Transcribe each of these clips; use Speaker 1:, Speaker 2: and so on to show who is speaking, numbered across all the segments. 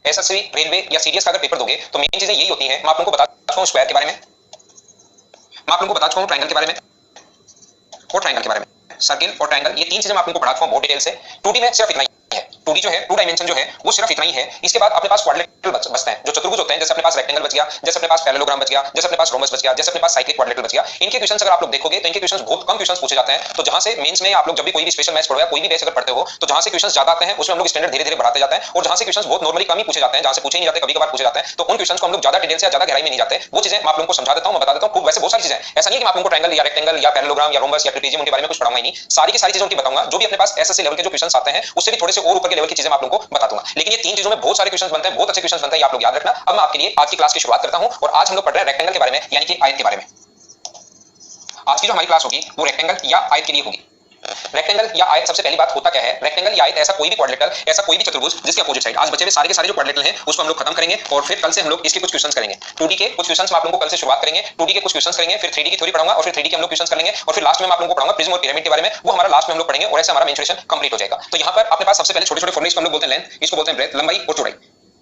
Speaker 1: SSC, railway या CDS का अगर पेपर दोगे तो मेन चीजें यही होती हैं। मैं आप लोगों को बता चुका हूं स्क्वायर के बारे में, मैं आप लोगों को बता चुका हूं ट्रायंगल के बारे में और ट्रायंगल के बारे में, सर्किल और ट्रायंगल, ये तीन चीजें मैं आप लोगों को पढ़ा चुका हूं बहुत डिटेल से। 2D में सिर्फ इतना ही है, 2D जो है, टू डायमेंशन जो है वो सिर्फ इतना ही है। इसके बाद अपने पास क्वाड्रिलेटरल बचते हैं, जो चतुर्भुज होते हैं, जैसे अपने पास रेक्टेंगल बच गया, जैसे अपने पास पैरेललोग्राम बच गया, जैसे अपने पास रोम्बस बच गया, जैसे अपने पास साइक्लिक क्वाड्रिलेटरल बच गया। इनके क्वेश्चंस अगर आप लोग देखोगे तो इनके क्वेश्चंस बहुत कम क्वेश्चंस पूछे जाते हैं। तो जहां से मेंस में आप लोग जब भी कोई भी स्पेशल मैथ्स पढ़ो या कोई भी बेस अगर पढ़ते हो तो जहां से क्वेश्चंस ज्यादा आते हैं उसमें हम लोग स्टैंडर्ड धीरे-धीरे बढ़ाते जाते हैं, और जहां से क्वेश्चंस बहुत नॉर्मली कम ही पूछे जाते हैं, जहां से पूछे नहीं जाते, कभी-कभार पूछे जाते हैं, तो उन क्वेश्चंस को हम लोग ज्यादा डिटेल से, ज्यादा गहराई में नहीं जाते। वो चीजें मैं आप लोगों को समझा देता हूं, मैं बता देता हूं खूब। वैसे बहुत सारी चीजें, ऐसा नहीं कि मैं आप लोगों को ट्रायंगल या रेक्टेंगल या पैरेललोग्राम या रोम्बस या ट्रेपेजियम उनके बारे में कुछ पढ़ाऊंगा ही नहीं, सारी की सारी चीजें उनकी बताऊंगा। जो भी अपने पास एसएससी लेवल के जो क्वेश्चंस आते हैं उससे भी थोड़े से और ऊपर के लेवल की चीजें मैं आप लोगों को बता दूंगा। लेकिन ये तीन चीजों में बहुत सारे क्वेश्चंस बनते हैं, बहुत अच्छे क्वेश्चंस बनते हैं, ये आप लोग याद रखना। अब मैं आपके लिए आज की क्लास की शुरुआत करता हूं, और आज हम लोग पढ़ रहे हैं रेक्टेंगल के बारे में, यानी कि आयत के बारे में। आज की जो हमारी क्लास होगी वो रेक्टेंगल या आयत के लिए होगी। रेक्टेंगल या आयत, सबसे पहली बात होता क्या है, रेक्टेंगल या आयत ऐसा कोई भी क्वाड्रिलेटरल, ऐसा कोई भी चतुर्भुज जिसके अपोजिट साइड, आज बचे हुए सारे के सारे जो क्वाड्रिलेटरल हैं उसको हम लोग खत्म करेंगे, और फिर कल से हम लोग इसके कुछ क्वेश्चंस करेंगे। 2D के कुछ क्वेश्चंस मैं आप लोगों को कल से शुरुआत करेंगे, 2D के कुछ क्वेश्चंस करेंगे, फिर 3D की थ्योरी पढ़ाऊंगा, और फिर 3D के हम लोग क्वेश्चंस करेंगे, और फिर लास्ट में मैं आप लोगों को पढ़ाऊंगा प्रिज्म और पिरामिड के बारे में, वो हमारा लास्ट में हम लोग पढ़ेंगे, और ऐसे हमारा मेंसुरेशन कंप्लीट हो जाएगा। तो यहां पर अपने पास सबसे पहले छोटे-छोटे फॉर्मूले, इसको हम लोग बोलते हैं लेंथ, इसको बोलते हैं ब्रेथ, लंबाई और चौड़ाई।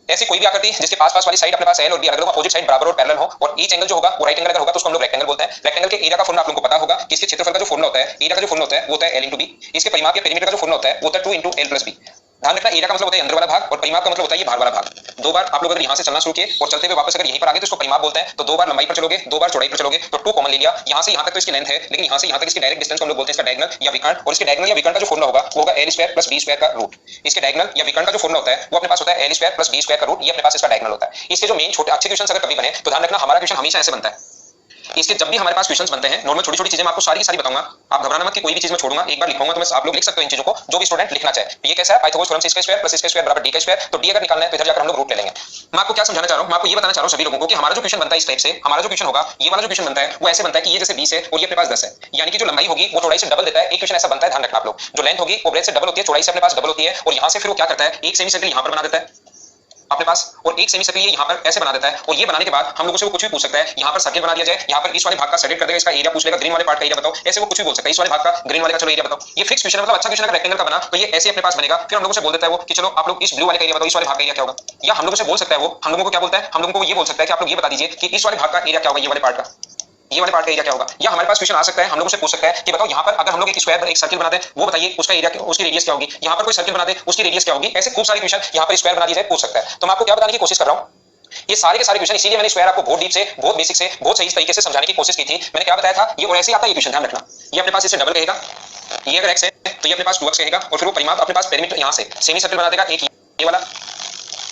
Speaker 1: ऐसी कोई भी आकृति जिसके पास वाली साइड अपने पास एल और बी, अगर अपोजिट साइड बराबर और पैरेलल हो, और ईच एंगल जो होगा वो राइट एंगल अगर होगा तो उसको हम लोग रेक्टेंगल बोलते हैं। रेक्टेंगल के एरिया का फॉर्मूला आप लोगों को पता होगा कि इसके क्षेत्रफल का जो फॉर्मूला होता है, एरिया का जो फॉर्मूला होता है वो होता है l * b। इसके परिमाप या पेरीमीटर का जो फॉर्मूला होता है वो होता है 2 * l + b। ध्यान रखना, एरिया का मतलब होता है अंदर वाला भाग, और परिमाप का मतलब होता है ये बाहर वाला भाग। दो बार आप लोग अगर यहां से चलना शुरू किए और चलते हुए वापस अगर यहीं पर आ गए तो इसको परिमाप बोलते हैं। तो दो बार लंबाई पर चलोगे, दो बार चौड़ाई पर चलोगे, तो 2 कॉमन ले लिया, यहां से यहां तक तो इसकी लेंथ है, लेकिन यहां से यहां तक इसकी डायरेक्ट डिस्टेंस को हम लोग बोलते हैं इसका डायगोनल या विकर्ण, और इसके डायगोनल या विकर्ण का जो फॉर्मूला होगा वो होगा l² + b² का रूट। इसके डायगोनल या विकर्ण का जो फॉर्मूला होता है वो अपने पास होता है l² + b² का रूट, ये अपने पास इसका डायगोनल होता है। इसके जो मेन छोटे अच्छे क्वेश्चंस अगर कभी बने तो ध्यान रखना, हमारा क्वेश्चन हमेशा ऐसे बनता है। इसके जब भी हमारे पास क्वेश्चंस बनते हैं, नॉर्मल छोटी-छोटी चीजें मैं आपको सारी की सारी बताऊंगा, आप घबराना मत कि कोई भी चीज मैं छोड़ूंगा, एक बार लिखूंगा तो मैं आप लोग लिख सकते हो इन चीजों को, जो भी स्टूडेंट लिखना चाहे। ये कैसा है, पाइथागोरस थ्योरम से इसका स्क्वायर प्लस इसका स्क्वायर बराबर d का स्क्वायर, तो d अगर निकालना है तो इधर जाकर हम लोग रूट ले लेंगे। मैं आपको क्या समझाना चाह रहा हूं, मैं आपको ये बताना चाह रहा हूं सभी लोगों को कि हमारा जो क्वेश्चन बनता है इस टाइप से, हमारा जो क्वेश्चन होगा, ये वाला जो क्वेश्चन बनता है वो ऐसे बनता है कि ये जैसे 20 है और ये अपने पास 10 है, यानी कि जो लंबाई होगी वो चौड़ाई से डबल देता है। एक क्वेश्चन ऐसा बनता है, ध्यान रखना आप लोग, जो लेंथ होगी वो ब्रेथ से डबल होती है, चौड़ाई से अपने पास डबल होती है, और यहां से फिर वो क्या करता है, एक सेमी सर्कल यहां पर बना देता है अपने पास, और एक सेमी सर्कल ये यहां पर ऐसे बना देता है, और ये बनाने के बाद हम लोगों से वो कुछ भी पूछ सकता है। यहां पर सर्कल बना दिया जाए, यहां पर इस वाले भाग का सर्कल कर देगा, इसका एरिया पूछ लेगा, ग्रीन वाले पार्ट का एरिया बताओ, ऐसे वो कुछ भी बोल सकता है। इस वाले भाग का, ग्रीन वाले का चलो एरिया बताओ, ये फिक्स क्वेश्चन है, मतलब अच्छा क्वेश्चन अगर रेक्टेंगल का बना तो ये ऐसे अपने पास बनेगा। फिर हम लोगों से बोल देता है वो कि चलो आप लोग इस ब्लू वाले का एरिया बताओ, इस वाले भाग का एरिया क्या होगा, या हम लोगों से बोल सकता है वो, हम लोगों को क्या बोलता है, हम लोगों को ये बोल सकता है कि आप लोग ये बता दीजिए कि इस वाले भाग का एरिया क्या होगा, ये वाले पार्ट का, ये वाले पार्ट का एरिया क्या होगा। या हमारे पास क्वेश्चन आ सकता है, हम लोगों से पूछ सकता है कि बताओ यहां पर अगर हम लोग एक स्क्वायर पर एक सर्कल बना दें, वो बताइए उसका एरिया, उसकी रेडियस क्या होगी। यहां पर कोई सर्कल बना दे, उसकी रेडियस क्या होगी। ऐसे खूब सारे क्वेश्चन यहां पर स्क्वायर बना दिया जाए पूछ सकता है। तो मैं आपको क्या बताने की कोशिश कर रहा हूं, ये सारे के सारे क्वेश्चन, इसीलिए मैंने स्क्वायर आपको बहुत डीप से, बहुत बेसिक से, बहुत सही तरीके से समझाने की कोशिश की थी। मैंने क्या बताया था, ये और ऐसे आता है ये क्वेश्चन, ध्यान रखना, ये अपने पास इससे डबल कहेगा, ये अगर x है तो ये अपने पास 2x कहेगा, और फिर वो परिमाप अपने पास पेरीमीटर यहां से सेमी सर्कल बना देगा, एक ये वाला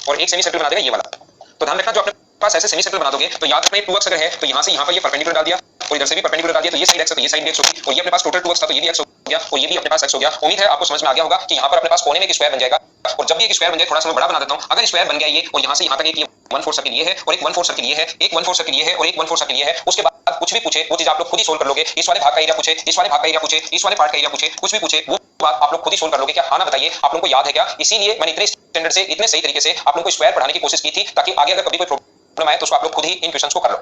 Speaker 1: और एक सेमी सर्कल बना देगा ये वाला। तो ध्यान रखना, जो अपने पास ऐसे सेमी सर्कल बना दोगे तो याद रखना 2x अगर है तो यहां से यहां पर ये परपेंडिकुलर डाल दिया, और इधर से भी परपेंडिकुलर डाल दिया, तो ये साइड x है तो ये साइड भी x होगी, और ये अपने पास टोटल 2x था तो ये भी x हो गया, और ये भी अपने पास x हो गया। उम्मीद है आपको समझ में आ गया होगा कि यहां पर अपने पास कोने में एक स्क्वायर बन जाएगा, और जब भी एक स्क्वायर बन जाए, थोड़ा सा मैं बड़ा बना देता हूं, अगर स्क्वायर बन गया ये, और यहां से यहां तक एक 1/4 सर्कल ये है, और एक 1/4 सर्कल ये है, एक 1/4 सर्कल ये है, और एक 1/4 सर्कल ये है, उसके बाद कुछ भी पूछे वो चीज आप लोग खुद ही सोल्व कर लोगे। इस वाले भाग का एरिया पूछे, इस वाले भाग का एरिया पूछे, इस वाले पार्ट का एरिया पूछे, कुछ भी पूछे वो बात आप लोग खुद ही सोल्व कर लोगे। क्या हाँ ना बताइए, आप लोगों को याद है क्या? इसीलिए मैंने इतने स्टैंडर्ड से, इतने सही तरीके से आप लोगों को स्क्वायर पढ़ाने की कोशिश की थी, ताकि आगे अगर कभी कोई प्रॉब्लम आए तो उसको आप लोग खुद ही इन क्वेश्चंस को कर लो।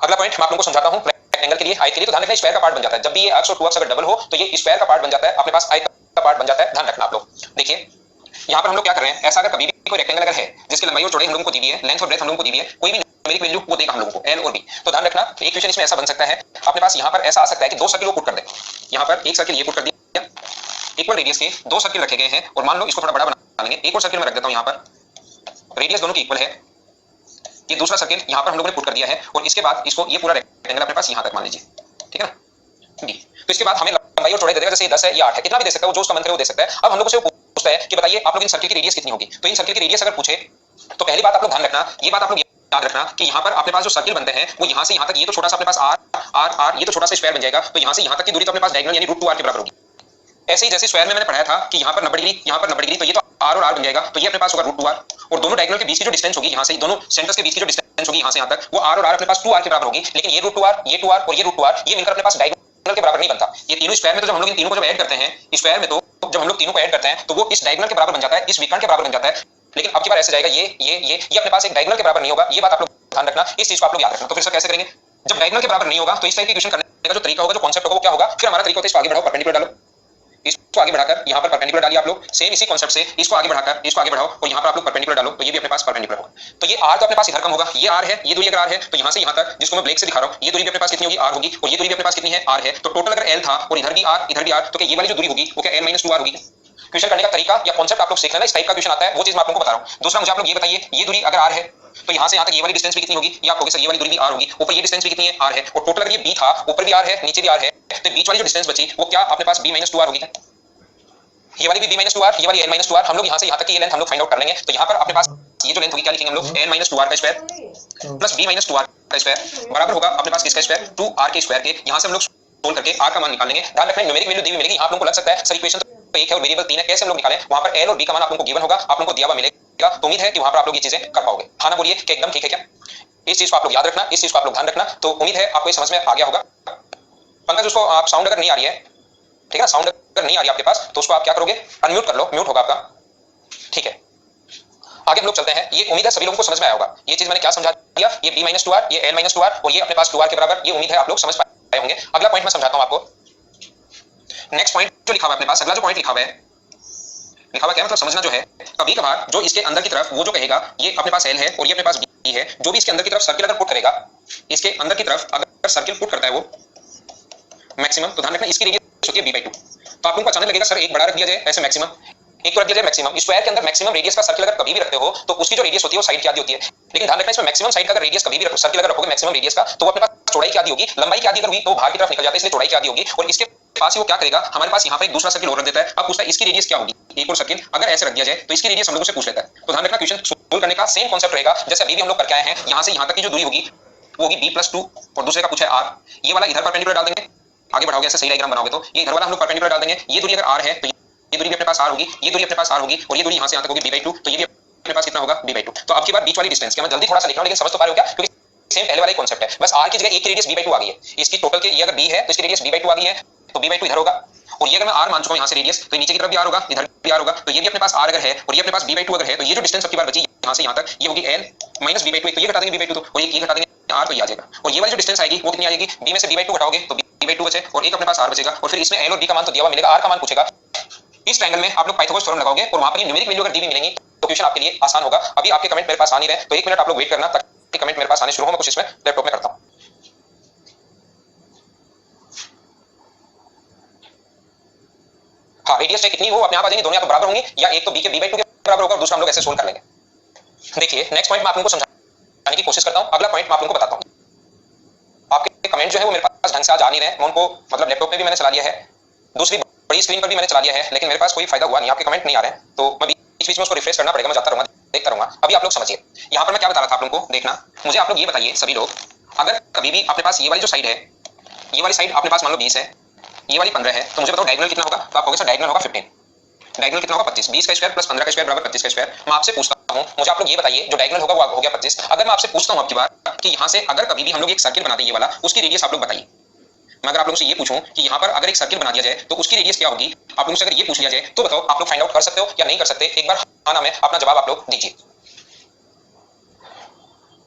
Speaker 1: अगला पॉइंट मैं आप लोगों को समझाता हूं रेक्टेंगल के लिए, आयत के लिए। तो ध्यान रखना, स्क्वायर का पार्ट बन जाता है जब भी ये x और 2x अगर डबल हो तो ये स्क्वायर का पार्ट बन जाता है, अपने पास आयत का पार्ट बन जाता है। ध्यान रखना आप लोग, देखिए यहां पर हम लोग क्या कर रहे हैं, ऐसा अगर कभी भी कोई रेक्टेंगल अगर है जिसकी लंबाई और चौड़ाई हम लोगों को दी हुई है, लेंथ और ब्रेथ हम लोगों को दी हुई है, कोई भी न्यूमेरिक वैल्यू वो देगा हम लोगों को l और b। तो ध्यान रखना, एक क्वेश्चन इसमें ऐसा बन सकता है, अपने पास यहां पर ऐसा आ सकता है कि दो सर्कल को पुट कर दे, यहां पर एक सर्कल ये पुट कर दिया, इक्वल रेडियस के दो सर्कल रखे गए हैं, और मान लो इसको थोड़ा बड़ा बना लेंगे, एक और सर्कल में रख देता हूं, यहां पर रेडियस दोनों की इक्वल है, ये दूसरा सर्कल यहां पर हम लोगों ने पुट कर दिया है, और इसके बाद इसको ये पूरा रेक्टेंगल अपने पास यहां तक मान लीजिए, ठीक है ना डी। तो इसके बाद हमें लंबाई और चौड़ाई दे देगा, जैसे 10 है या 8 है, कितना भी दे सकता है, वो जो उसका मन करे वो दे सकता है। अब हम लोगों से पूछता है कि बताइए आप लोग इन सर्कल की रेडियस कितनी होगी। तो इन सर्कल की रेडियस अगर पूछे तो पहली बात आप लोग ध्यान रखना, ये बात आप लोग याद रखना कि यहां पर अपने पास जो सर्कल बनते हैं वो यहां से यहां तक, ये तो छोटा सा अपने पास r ये तो छोटा सा स्क्वायर बन जाएगा, तो यहां से यहां तक की दूरी तो अपने पास डायगोनल यानी √2r के बराबर होगी। ऐसे ही जैसे स्क्वायर में मैंने पढ़ाया था कि यहां पर 90 डिग्री, यहां पर 90 डिग्री, तो ये तो r और r बन जाएगा, तो ये अपने पास होगा √2r, और दोनों डायगोनल के बीच की जो डिस्टेंस होगी, यहां से दोनों सेंटर्स के बीच की जो डिस्टेंस होगी यहां से यहां तक, वो r और r अपने पास 2r के बराबर होगी। लेकिन ये √2r, ये 2r और ये √2r ये मिलकर अपने पास डायगोनल के बराबर नहीं बनता। ये तीनों स्क्वायर में तो जब हम लोग इन तीनों को जब ऐड करते हैं, स्क्वायर में तो जब हम लोग तीनों को ऐड करते हैं तो वो इस डायगोनल के बराबर बन जाता है, इस विकर्ण के बराबर बन जाता है। लेकिन अब की बार ऐसे जाएगा, ये अपने पास एक डायगोनल के बराबर नहीं होगा, ये बात आप लोग ध्यान रखना, इस चीज को आप लोग याद रखना। तो फिर सर कैसे करेंगे, जब डायगोनल के बराबर नहीं होगा तो इस टाइप की क्वेश्चन करने का जो तरीका होगा, जो कांसेप्ट होगा वो क्या होगा, फिर हमारा तरीका होता है इसको आगे बढ़ाओ, परपेंडिकुलर डालो, इसको आगे बढ़ाकर यहाँ पर परपेंडिकुलर डालिए आप लोग। सेम इसी कॉन्सेप्ट से इसको आगे बढ़ाकर इसको आगे बढ़ाओ और यहाँ पर आप लोग परपेंडिकुलर डालो, तो ये भी अपने पास परपेंडिकुलर होगा। तो ये आर तो अपने पास इधर कम होगा, ये आर है, ये दूरी अगर आर है तो यहाँ से यहाँ तक जिसको मैं ब्लैक से दिखा रहा हूँ, ये दूरी भी अपने पास कितनी होगी, आर होगी, और ये दूरी भी अपने पास कितनी है, आर है। तो टोटल अगर एल था और इधर भी आर इधर भी आर, तो क्या ये वाली जो दूरी होगी वो क्या एल माइनस 2 आर होगी। क्वेश्चन करने का तरीका या कॉन्सेप्ट आप लोग सीख लेना, इस टाइप का क्वेश्चन आता है, वो चीज मैं आप लोगों को बता रहा हूँ। दूसरा मुझे आप लोग ये बताइए, ये दूरी अगर आर है तो यहाँ से यहाँ तक ये वाली डिस्टेंस भी कितनी होगी, ये आप कहोगे सर ये वाली दूरी भी आर होगी, ऊपर ये डिस्टेंस भी कितनी है, आर है, और टोटल अगर ये बी था, ऊपर भी आर है नीचे भी आर है, तो बीच वाली जो डिस्टेंस बची वो क्या अपने पास बी माइनस 2 आर होगी। ये वाली भी b माइनस 2 आर, ये वाली l माइनस 2 आर, हम लोग यहाँ से यहाँ तक की ये लेंथ हम लोग फाइंड आउट कर लेंगे। तो यहाँ पर अपने पास ये जो लेंथ होगी क्या लिखेंगे हम लोग, l माइनस 2 आर का square plus b minus 2 R का स्क्वायर बराबर होगा अपने पास किसका स्क्वायर, 2 आर के स्क्वायर के। यहाँ से हम लोग सोल्व करके r का मान निकाल लेंगे। ध्यान रखना न्यूमेरिक वैल्यू दी हुई मिलेगी, यहाँ आप लोगों को लग सकता है सर इक्वेशन तो एक है और वेरिएबल 3 है, कैसे हम लोग निकालें। वहाँ पर l और b का मान आप लोगों को गिवन होगा, आप लोगों को दिया हुआ मिलेगा। तो उम्मीद है कि वहाँ पर आप लोग ये चीजें कर पाओगे। हाँ ना बोलिए कि एकदम ठीक है क्या, इस चीज को आप लोग याद रखना, इस चीज को आप लोग ध्यान रखना। तो उम्मीद है आपको ये समझ में आ गया होगा। पंकज उसको आप साउंड अगर नहीं आ रही है, ठीक है, साउंड अगर नहीं आ रही आपके पास तो उसको आप क्या करोगे, अनम्यूट कर लो, म्यूट होगा आपका, ठीक है। आगे हम लोग चलते हैं। ये उम्मीद है सभी लोगों को समझ में आया होगा। ये चीज मैंने क्या समझा दिया, ये b माइनस 2 आर, ये l माइनस 2 आर और ये अपने पास 2 आर के बराबर, ये उम्मीद है आप लोग समझ पाए होंगे। अगला पॉइंट मैं समझाता हूं आपको। नेक्स्ट पॉइंट जो लिखा हुआ है अपने पास, अगला जो पॉइंट लिखा हुआ है, लिखा हुआ क्या मतलब समझना जो है, कभी कभार जो इसके अंदर की तरफ वो जो कहेगा ये अपने पास l है और ये अपने पास b है, जो भी इसके अंदर की तरफ सर्किल अगर पुट करेगा, इसके अंदर की तरफ अगर सर्किल पुट करता है वो मैक्सिमम, तो ध्यान रखना इसकी रेडियस होती है b/2। तो आप लोगों को अचानक लगेगा सर एक बड़ा रख दिया जाए ऐसे मैक्सिमम, एक तो रख दिया जाए मैक्सिमम, स्क्वायर के अंदर मैक्सिमम रेडियस का सर्किल अगर कभी भी रखते हो तो उसकी जो रेडियस होती है वो साइड की आधी होती है। लेकिन ध्यान रखना इसमें मैक्सिमम साइड का अगर रेडियस कभी भी सर्किल अगर रखोगे मैक्सिमम रेडियस का, तो वो अपने पास चौड़ाई की आधी होगी, लंबाई की आधी अगर हुई तो बाहर की तरफ निकल जाता है, इसलिए चौड़ाई की आधी होगी। और इसके पास ही वो क्या करेगा, हमारे पास यहाँ पर एक दूसरा सर्किल और रख देता है। अब पूछता है इसकी रेडियस क्या होगी, एक और सर्किल अगर ऐसे रख दिया जाए तो इसकी रेडियस हम लोगों से पूछ लेता है। तो ध्यान रखना क्वेश्चन सोल्व करने का सेम कॉन्सेप्ट रहेगा जैसे अभी भी हम लोग करके आए हैं। यहाँ से यहाँ तक की जो दूरी होगी वो होगी b+2 और दूसरे का पूछा है r, ये वाला इधर परपेंडिकुलर डाल देंगे, आगे बढ़ाओगे ऐसे सही डायग्राम बनाओगे तो ये इधर वाला हम लोग परपेंडिकुलर डाल देंगे। ये दूरी अगर r है तो ये दूरी भी अपने पास r होगी, ये दूरी अपने पास r होगी और ये दूरी यहाँ से यहाँ तक होगी b/2, तो ये भी अपने पास कितना होगा b/2। तो अब की बार बीच वाली डिस्टेंस क्या मैं जल्दी थोड़ा सा लिख रहा हूँ लेकिन समझ तो पा रहे हो क्या, क्योंकि सेम पहले वाला कॉन्सेप्ट है, बस r की जगह एक की रेडियस b/2 आ गई है। इसकी टोटल के ये अगर b है तो इसकी रेडियस b/2 आ गई है, तो b/2 इधर होगा और ये अगर मैं r मान चुका हूं यहाँ से रेडियस, तो नीचे की तरफ भी r होगा, इधर भी r होगा, तो ये भी अपने पास r अगर है और ये अपने पास b/2 अगर है, तो ये जो डिस्टेंस अब की बार बची यहाँ से यहाँ तक ये होगी l माइनस b/2, तो ये घटा देंगे b/2 तो, और ये घटा देंगे r तो ये आ जाएगा। और ये वाली जो डिस्टेंस आएगी वो कितनी आएगी, b में से b/2 घटाओगे तो b/2 बचे और एक अपने पास r बचेगा। और फिर इसमें l और b का मान तो दिया हुआ मिलेगा, r का मान पूछेगा। इस ट्रायंगल में आप लोग पाइथागोरस थ्योरम लगाओगे और वहां पर ये न्यूमेरिक वैल्यू अगर दी हुई मिलेंगी तो क्वेश्चन आपके लिए आसान होगा। अभी आपके कमेंट मेरे पास आ नहीं रहे तो 1 मिनट आप लोग वेट करना, ताकि कमेंट मेरे पास आने शुरू हो, मैं कुछ इसमें लैपटॉप में करता हूं। हाँ रेडियस चाहे कितनी हो अपने आप आ जाएंगे, दोनों या तो बराबर होंगे या एक तो b के b/2 के बराबर होगा और दूसरा हम लोग ऐसे सोल्व कर लेंगे। देखिए नेक्स्ट पॉइंट मैं आप लोगों को समझाने की कोशिश करता हूं। अगला पॉइंट मैं आप लोगों को बताता हूं। आपके कमेंट जो है वो मेरे पास ढंग से आज आ नहीं रहे, मैं उनको मतलब लैपटॉप में भी मैंने चला लिया है, दूसरी बड़ी स्क्रीन पर भी मैंने चला लिया है, लेकिन मेरे पास कोई फायदा हुआ नहीं, आपके कमेंट नहीं आ रहे हैं, तो मैं बीच बीच में उसको रिफ्रेश करना पड़ेगा, मैं जाता रहूंगा देखता रहूंगा। अभी आप लोग समझिए यहाँ पर मैं क्या बता रहा था आप लोगों को, देखना मुझे आप लोग ये बताइए सभी लोग, अगर कभी भी अपने पास ये वाली जो साइड है, ये वाली साइड अपने पास मान लो 20 है, ये वाली 15 है, तो मुझे बताओ डायगोनल कितना होगा, तो आप कहोगे सर डायगोनल होगा 15, डायगोनल कितना होगा 25, 20 का स्क्वायर प्लस 15 का स्क्वायर बराबर 25 का स्क्वायर। मैं आपसे पूछता हूं, मुझे आप लोग ये बताइए जो डायगोनल होगा वो हो गया 25, अगर मैं आपसे पूछता हूं अब की बार कि यहां से अगर कभी भी हम लोग एक सर्किल बनाते हैं ये वाला, उसकी रेडियस आप लोग बताइए। मैं अगर आप लोगों से ये पूछूं कि यहाँ पर अगर एक सर्किल बना दिया जाए तो उसकी रेडियस क्या होगी, आप लोगों से अगर ये पूछ लिया जाए तो बताओ आप लोग फाइंड आउट कर सकते हो या नहीं कर सकते, एक बार हाँ ना में अपना जवाब आप लोग दीजिए।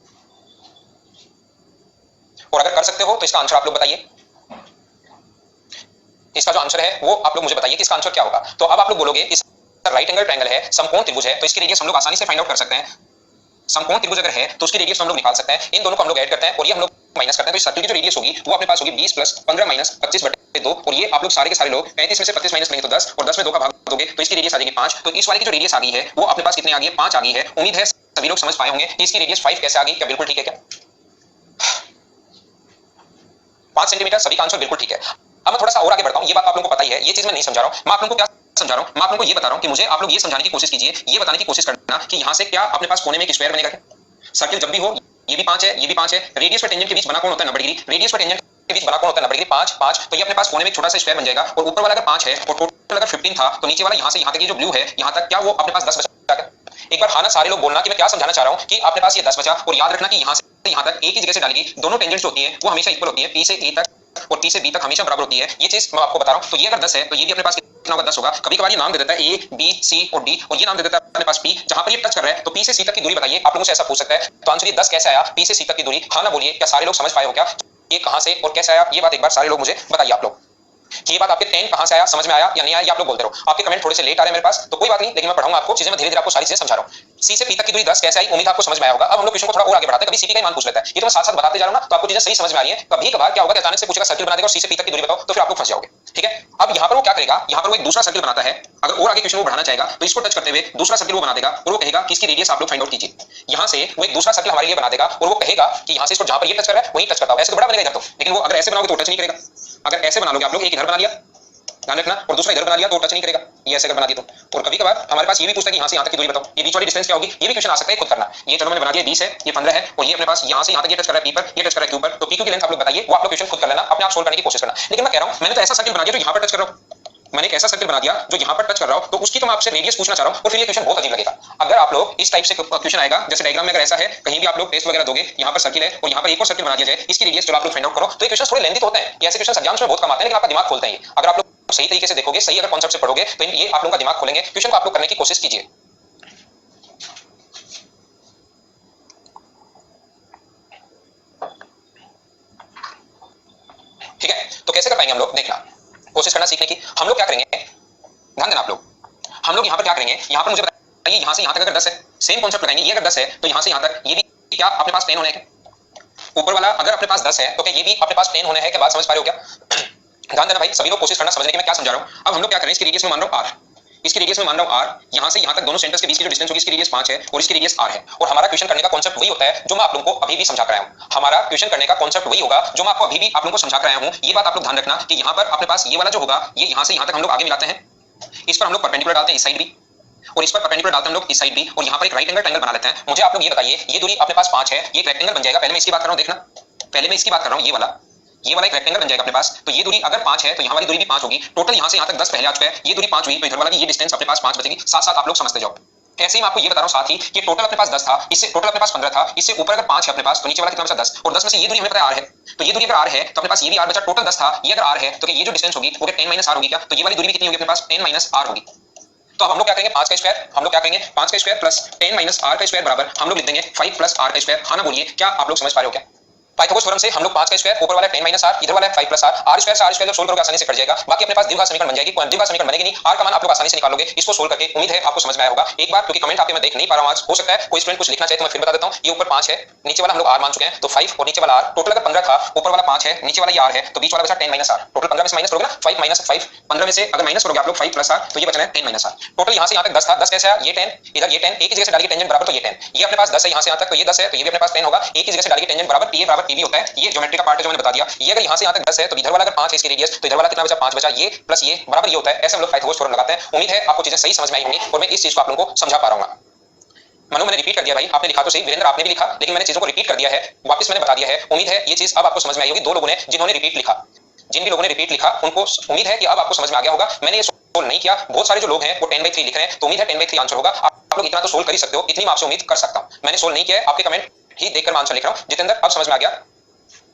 Speaker 1: और अगर कर सकते हो तो इसका आंसर आप लोग बताइए, इसका जो आंसर है वो आप लोग मुझे बताइए कि इसका आंसर क्या होगा। तो अब आप लोग बोलोगे इस राइट एंगल ट्रायंगल है, समकोण त्रिभुज है, तो इसकी रेडियस हम लोग आसानी से फाइंड आउट कर सकते हैं। समकोण त्रिभुज अगर है तो उसकी रेडियस हम लोग निकाल सकते हैं, इन दोनों को हम लोग ऐड करते हैं और ये हम लोग माइनस करते हैं, तो इस सर्किल की जो रेडियस होगी वो अपने पास होगी 20 प्लस 15 माइनस 25/2, और ये आप लोग सारे के सारे लोग 35 में से 25 माइनस करेंगे तो 10 और 10 में 2 का भाग दोगे तो इसकी रेडियस आ जाएगी 5। तो इस वाली की जो रेडियस आ गई है वो अपने पास कितनी आ गई है, 5 आ गई है। उम्मीद है सभी लोग समझ पाए होंगे कि इसकी रेडियस 5 कैसे आ गई, क्या बिल्कुल ठीक है क्या, 5 सेंटीमीटर, सभी का आंसर बिल्कुल ठीक है। अब मैं थोड़ा सा और आगे बढ़ता हूं, ये बात आप लोगों को पता ही है, ये चीज मैं नहीं समझा रहा हूं, मैं आप लोगों को क्या समझा रहा हूं, मैं आप लोगों को ये बता रहा हूं कि मुझे आप लोग ये समझाने की कोशिश कीजिए, ये बताने की कोशिश करना कि यहां से क्या अपने पास कोने में एक स्क्वायर बनेगा क्या, सर्किल जब भी हो, ये भी 5 है, ये भी 5 है, रेडियस और टेंजेंट के बीच बना कोण होता है 90 डिग्री, रेडियस और टेंजेंट के बीच बना कोण होता है 90 डिग्री, 5 5, तो ये अपने पास कोने में एक छोटा सा स्क्वायर बन जाएगा, और ऊपर वाला अगर 5 है और टोटल अगर 15 था तो नीचे वाला यहां से यहां तक ये जो ब्लू है यहां तक क्या वो अपने पास 10 बचा क्या। एक बार हाँ ना सारे लोग बोलना कि मैं क्या समझाना चाह रहा हूं कि अपने पास ये 10 बचा, और याद रखना कि यहां से यहां तक एक ही जगह से डालेगी, दोनों टेंजेंट्स होती हैं वो हमेशा इक्वल होती है, p से a तक और t से b तक हमेशा बराबर होती है, ये चीज मैं आपको बता रहा हूं। तो ये अगर 10 है तो ये भी अपने पास कितना होगा, 10 होगा। कभी कभार ये नाम दे देता है a b c और d, और ये नाम दे देता है अपने पास p, जहां पर ये टच कर रहा है तो p से c तक की दूरी बताइए, आप लोगों से ऐसा पूछ सकता है। तो आंसर ये 10 कैसे आया, p से c तक की दूरी, हाँ ना बोलिए, क्या सारे लोग समझ पाए हो क्या ये कहां से और कैसे आया, ये बात एक बार सारे लोग मुझे बताइए आप लोग। कि ये बात आपके 10 कहां से आया, समझ में आया या नहीं आया, ये आप लोग बोलते रहो। आपके कमेंट थोड़े से लेट आ रहे हैं मेरे पास, तो कोई बात नहीं, लेकिन मैं पढ़ाऊंगा आपको चीजें, मैं धीरे धीरे आपको सारी चीजें समझा रहा हूं। सी से पी तक की दूरी 10 कैसे आई, उम्मीद आपको समझ में आया होगा। अब हम लोग क्वेश्चन को थोड़ा और आगे बढ़ाते हैं, कभी सीपी का ही मान पूछ लेता है, ये तो मैं साथ साथ बताते जा रहा हूं ना, तो आपको चीजें सही समझ में आ रही है। कभी कभार क्या होगा कि अचानक से पूछेगा सर्किल बना देगा और सी से पी तक की दूरी बताओ, तो फिर आप लोग फंस जाओगे। ठीक है, अब यहां पर वो क्या करेगा, यहां पर वो एक दूसरा सर्किल बनाता है। अगर और आगे क्वेश्चन वो बढ़ाना चाहेगा तो इसको टच करते हुए दूसरा सर्किल वो बना देगा और वो कहेगा कि इसकी रेडियस आप लोग फाइंड आउट कीजिए। यहां से वो एक दूसरा सर्किल हमारे लिए बना देगा और वो कहेगा कि यहां से इसको जहां पर ये टच कर रहा है वही टच करता हो। ऐसे तो बड़ा बनेगा इधर तो, लेकिन वो अगर ऐसे बनाओगे तो टच नहीं करेगा। अगर ऐसे बना लोगे आप लोग, एक इधर बना लिया, ध्यान रखना, और दूसरा इधर बना लिया तो टच नहीं करेगा। ये ऐसे अगर बना दिया तो। और कभी कभार हमारे पास ये भी पूछता है कि यहां से यहां तक की दूरी बताओ, ये बीच वाली डिस्टेंस क्या होगी, ये भी क्वेश्चन आ सकता है, खुद करना। ये चलो मैंने बना दिया 20 है, ये 15 है, और ये अपने पास यहां से यहां तक ये टच कर रहा है पी पर, ये टच कर रहा है क्यू पर, तो पी क्यू की लेंथ आप लोग बताइए, वो आप लोग क्वेश्चन खुद कर लेना, अपने आप सोल्व करने की कोशिश करना। लेकिन मैं कह रहा हूं, मैंने तो ऐसा सर्किल बना दिया जो यहां पर टच कर रहा हूं, मैंने एक ऐसा सर्किल बना दिया जो यहां पर टच कर रहा हूं, तो उसकी तो मैं आपसे रेडियस पूछना चाह रहा हूं, और फिर ये क्वेश्चन बहुत अजीब लगेगा। अगर आप लोग इस टाइप से क्वेश्चन आएगा, जैसे डायग्राम में अगर ऐसा है, कहीं भी आप लोग टेस्ट वगैरह दोगे, यहां पर सर्किल है और यहां पर एक और सर्किल बना दिया जाए, इसकी रेडियस चलो आप लोग फाइंड आउट करो, तो ये क्वेश्चन थोड़े लेंथी होते हैं। ये ऐसे क्वेश्चन एग्जाम्स में बहुत कम आते हैं, लेकिन आपका दिमाग खोलते हैं। अगर आप लोग सही तरीके से देखोगे, सही अगर कॉन्सेप्ट से पढ़ोगे, तो ये आप लोगों का दिमाग खोलेंगे। क्वेश्चन को आप लोग करने की कोशिश कीजिए। ठीक है, तो कैसे कर पाएंगे हम लोग, देखना, कोशिश करना सीखने की। हम लोग क्या करेंगे, ध्यान देना आप लोग, हम लोग यहां पर क्या करेंगे, यहां पर मुझे बताइए, यहां से यहां तक अगर 10 है, सेम कॉन्सेप्ट लगाएंगे। ये अगर 10 है तो यहां से यहां तक ये भी क्या अपने पास 10 होने हैं, ऊपर वाला अगर अपने पास 10 है तो क्या ये भी अपने पास 10 होने हैं, क्या बात समझ पा रहे हो क्या? ध्यान देना भाई, सभी लोग कोशिश करना समझने की मैं क्या समझा रहा हूं। अब हम लोग क्या करें, इसकी रेडियस में मान रहा हूं r, इसकी रेडियस में मान रहा हूं r, यहां से यहां तक दोनों सेंटर्स के बीच की जो डिस्टेंस होगी, इसकी रेडियस 5 है और इसकी रेडियस r है। और हमारा क्वेश्चन करने का कांसेप्ट वही होता है जो मैं आप लोगों को अभी भी समझा कर आया हूं। हमारा क्वेश्चन करने का कांसेप्ट वही होगा जो मैं आपको अभी भी आप लोगों को समझा कर आया हूं। ये बात आप लोग ध्यान रखना कि यहां पर अपने पास ये वाला जो होगा, ये यहां से यहां तक हम लोग आगे मिलाते हैं, इस पर हम लोग परपेंडिकुलर डालते हैं, इस साइड भी, और इस पर परपेंडिकुलर डालते हैं हम लोग इस साइड भी, और यहां पर एक राइट एंगल ट्रायंगल बना लेते हैं। मुझे आप लोग ये बताइए, ये दूरी अपने पास 5 है, ये एक रेक्टेंगल बन जाएगा। पहले मैं इसकी बात कर रहा हूं, देखना, पहले मैं इसकी बात कर रहा हूं, ये वाला एक रेक्टेंगल बन जाएगा अपने पास। तो ये दूरी अगर 5 है तो यहाँ वाली दूरी भी 5 होगी। टोटल यहाँ से यहाँ तक 10 पहले आ चुका है, ये दूरी 5 हुई, तो इधर वाला भी ये डिस्टेंस अपने पास 5 बचेगी। साथ साथ आप लोग समझते जाओ। ऐसे ही मैं आपको ये बता रहा हूँ साथ ही, ये टोटल अपने पास 10 था, इससे टोटल अपने पास 15 था, इससे ऊपर अगर 5 है अपने पास, तो नीचे वाला कितना बचा 10, और 10 में से ये दूरी हमें पता है r है, तो ये दूरी अगर r है तो अपने पास ये भी r बचा। टोटल 10 था, ये अगर r है तो ये जो डिस्टेंस होगी वो 10 माइनस r होगी क्या, तो ये वाली दूरी भी कितनी होगी अपने पास, 10 माइनस r होगी। तो अब हम लोग क्या करेंगे, 5 का स्क्वायर, हम लोग क्या करेंगे 5 का स्क्वायर प्लस 10 माइनस r का स्क्वायर बराबर हम लोग लिख देंगे 5 प्लस r का स्क्वायर। हाँ ना बोलिए, क्या आप लोग समझ पा रहे हो क्या? पाइथागोरस थ्योरम से हम लोग 5 का स्क्वायर, ऊपर वाला 10 माइनस r, इधर वाला 5 प्लस r, r स्क्वायर से r स्क्वायर जब सोल्व करोगे आसानी से कट जाएगा। बाकी अपने पास द्विघात समीकरण बन जाएगी, द्विघात समीकरण बनेगी नहीं, r का मान आप लोग आसानी से निकाल लोगे इसको सोल्व करके। उम्मीद है आपको समझ में आया होगा। एक बार क्योंकि कमेंट आपके मैं देख नहीं पा रहा हूं आज, हो सकता है कोई स्टूडेंट कुछ लिखना चाहे तो मैं फिर बता देता हूं। ये ऊपर 5 है, नीचे वाला हम लोग r मान चुके हैं, तो 5 और नीचे वाला r, टोटल अगर 15 था, ऊपर वाला 5 है, नीचे वाला ये r है, तो बीच वाला बचा 10 माइनस r। टोटल 15 में से माइनस करोगे ना, 5 माइनस 5, 15 में से अगर माइनस करोगे आप लोग 5 प्लस r, तो ये बचना है 10 माइनस r। टोटल यहां से यहां तक 10 था, 10 कैसे आया, ये 10 इधर, ये 10 एक ही जगह से डालिए टेंजेंट बराबर, तो ये 10, ये अपने पास 10 है यहां से यहां तक, तो ये 10 है, तो ये भी अपने पास 10 होगा। एक ही जगह से डालिए टेंजेंट बराबर, TA बराबर TB होता है, ये ज्योमेट्री का पार्ट है जो मैंने बता दिया। ये अगर यहां से यहां तक 10 है तो इधर वाला अगर 5 है इसकी रेडियस, तो इधर वाला कितना बचा, 5 बचा, ये प्लस ये बराबर ये होता है। ऐसे हम लोग पाइथागोरस थ्योरम लगाते हैं। उम्मीद है आपको चीजें सही समझ में आई होंगी और मैं इस चीज को आप लोगों को समझा पा रहा हूं। मनु मैंने रिपीट कर दिया भाई, आपने लिखा तो सही, वीरेंद्र आपने भी लिखा, लेकिन मैंने चीजों को रिपीट कर दिया है, वापस मैंने बता दिया है। उम्मीद है ये चीज अब आपको समझ में आई होगी। 2 लोगों ने जिन्होंने रिपीट लिखा, जिन भी लोगों ने रिपीट लिखा उनको उम्मीद है कि अब आपको समझ में आ गया होगा। मैंने ये सोल्व नहीं किया, बहुत सारे जो लोग हैं वो 10/3 लिख रहे हैं, तो उम्मीद है 10/3 आंसर होगा। आप लोग इतना तो सोल्व कर ही सकते हो, इतनी मैं आपसे उम्मीद कर सकता हूं। मैंने सोल्व नहीं किया है, आपके कमेंट ही देखकर मैं आंसर लिख रहा हूं। जितेंद्र अब समझ में आ गया,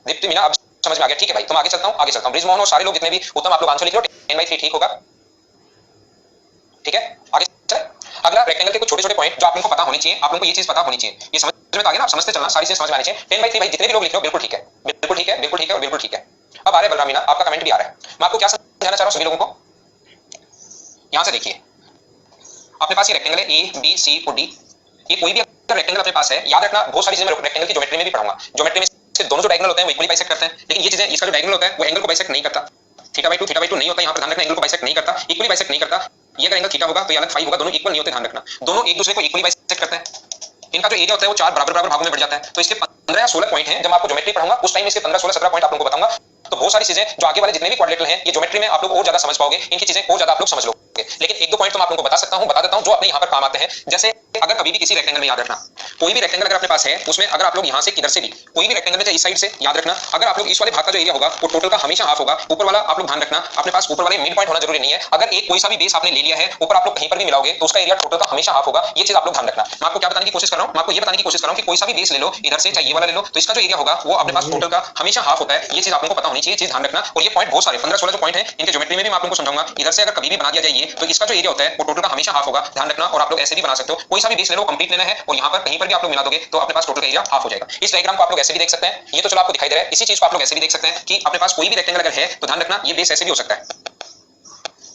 Speaker 1: दीप्ति मीना अब समझ में आ गया, ठीक है भाई, तो मैं आगे चलता हूं। ब्रिजमोहन और सारे लोग जितने भी, उत्तम आप लोग आंसर लिख लो, 10/3 ठीक होगा। ठीक है, आगे चले। अगला रेक्टेंगल के कुछ छोटे छोटे पॉइंट जो आप लोगों को पता होनी चाहिए, आप लोगों को ये चीज पता होनी चाहिए। ये समझ में आ गया ना, आप समझते चलना, सारी चीजें समझ में आनी चाहिए। 10/3 भाई जितने भी लोग लिख रहे हो बिल्कुल ठीक है, बिल्कुल ठीक है, बिल्कुल ठीक है और बिल्कुल ठीक है। अब आ रहा है बलराम मीना, आपका कमेंट भी आ रहा है। मैं आपको क्या समझाना चाह रहा हूं सभी लोगों को, यहां से देखिए, अपने पास ये रेक्टेंगल है A B C और D। ये कोई भी अगर रेक्टेंगल अपने पास है, याद रखना बहुत सारी चीजें मैं रेक्टेंगल की ज्योमेट्री में भी पढ़ाऊंगा। ज्योमेट्री में इसके दोनों जो डायगोनल होते हैं वो इक्वली बाइसेक्ट करते हैं, लेकिन ये चीजें, इसका जो डायगोनल होता है वो एंगल को बाइसेक्ट नहीं करता। थीटा/2 नहीं होता, यहां पर ध्यान रखना, एंगल को बाइसेक्ट नहीं करता, इक्वली बाइसेक्ट नहीं करता। ये अगर एंगल थीटा होगा तो ये अलग फाई होगा, दोनों इक्वल नहीं होते, ध्यान रखना। दोनों एक दूसरे को इक्वली बाइसेक्ट करते हैं। इनका जो एरिया होता है वो 4 बराबर भागों में बढ़ जाता है। तो इसके 15 या 16 पॉइंट हैं, जब मैं आपको ज्योमेट्री पढ़ाऊंगा उस टाइम इसके 15, 16, 17 पॉइंट आप लोगों को बताऊंगा। तो बहुत सारी चीजें जो आगे वाले जितने भी क्वाड्रेटल हैं, ये ज्योमेट्री में आप लोग और ज्यादा समझ पाओगे, इनकी चीजें और ज्यादा आप लोग समझ लोगे। लेकिन 1-2 पॉइंट तो मैं आप लोगों को बता सकता हूं, बता देता हूं, जो अपने यहां पर काम आते हैं। जैसे अगर कभी भी किसी रेक्टेंगल में, याद रखना, कोई भी रेक्टेंगल अगर अपने पास है, उसमें अगर आप लोग यहां से किधर से भी कोई भी रेक्टेंगल में, चाहे इस साइड से, याद रखना, अगर आप लोग इस वाले भाग का जो एरिया होगा वो टोटल का हमेशा हाफ होगा। ऊपर वाला आप लोग ध्यान रखना, अपने पास ऊपर वाले मिड पॉइंट होना जरूरी नहीं है। अगर एक कोई सा भी बेस आपने ले लिया है, ऊपर आप लोग कहीं पर भी मिलाओगे तो उसका एरिया टोटल का हमेशा हाफ होगा। ये चीज आप लोग ध्यान रखना। मैं आपको क्या बताने की कोशिश कर रहा हूं, मैं आपको ये बताने की कोशिश कर रहा हूं कि कोई सा भी बेस ले लो इधर से, चाहे ये वाला ले लो, तो इसका जो एरिया होगा वो अपने पास टोटल का हमेशा हाफ होता है। ये चीज आप लोगों को पता होनी चाहिए, चीज ध्यान रखना। और ये पॉइंट बहुत सारे 15-16 जो पॉइंट है, इनके ज्योमेट्री में भी मैं आप लोगों को समझाऊंगा। इधर से अगर कभी भी बना दिया जाए ये, तो इसका जो एरिया होता है वो टोटल का हमेशा हाफ होगा, ध्यान रखना। और आप लोग ऐसे भी बना सकते हो, कोई सा भी बेस ले लो, कंप्लीट लेना है, और यहां पर कहीं पर भी आप लोग मिला दोगे तो अपने पास टोटल एरिया हाफ हो जाएगा। इस डायग्राम को आप लोग ऐसे भी देख सकते हैं, ये तो चलो आपको दिखाई दे रहा है, इसी चीज को आप लोग ऐसे भी देख सकते हैं कि अपने पास कोई भी रेक्टेंगल अगर है तो ध्यान रखना ये बेस ऐसे भी हो सकता है,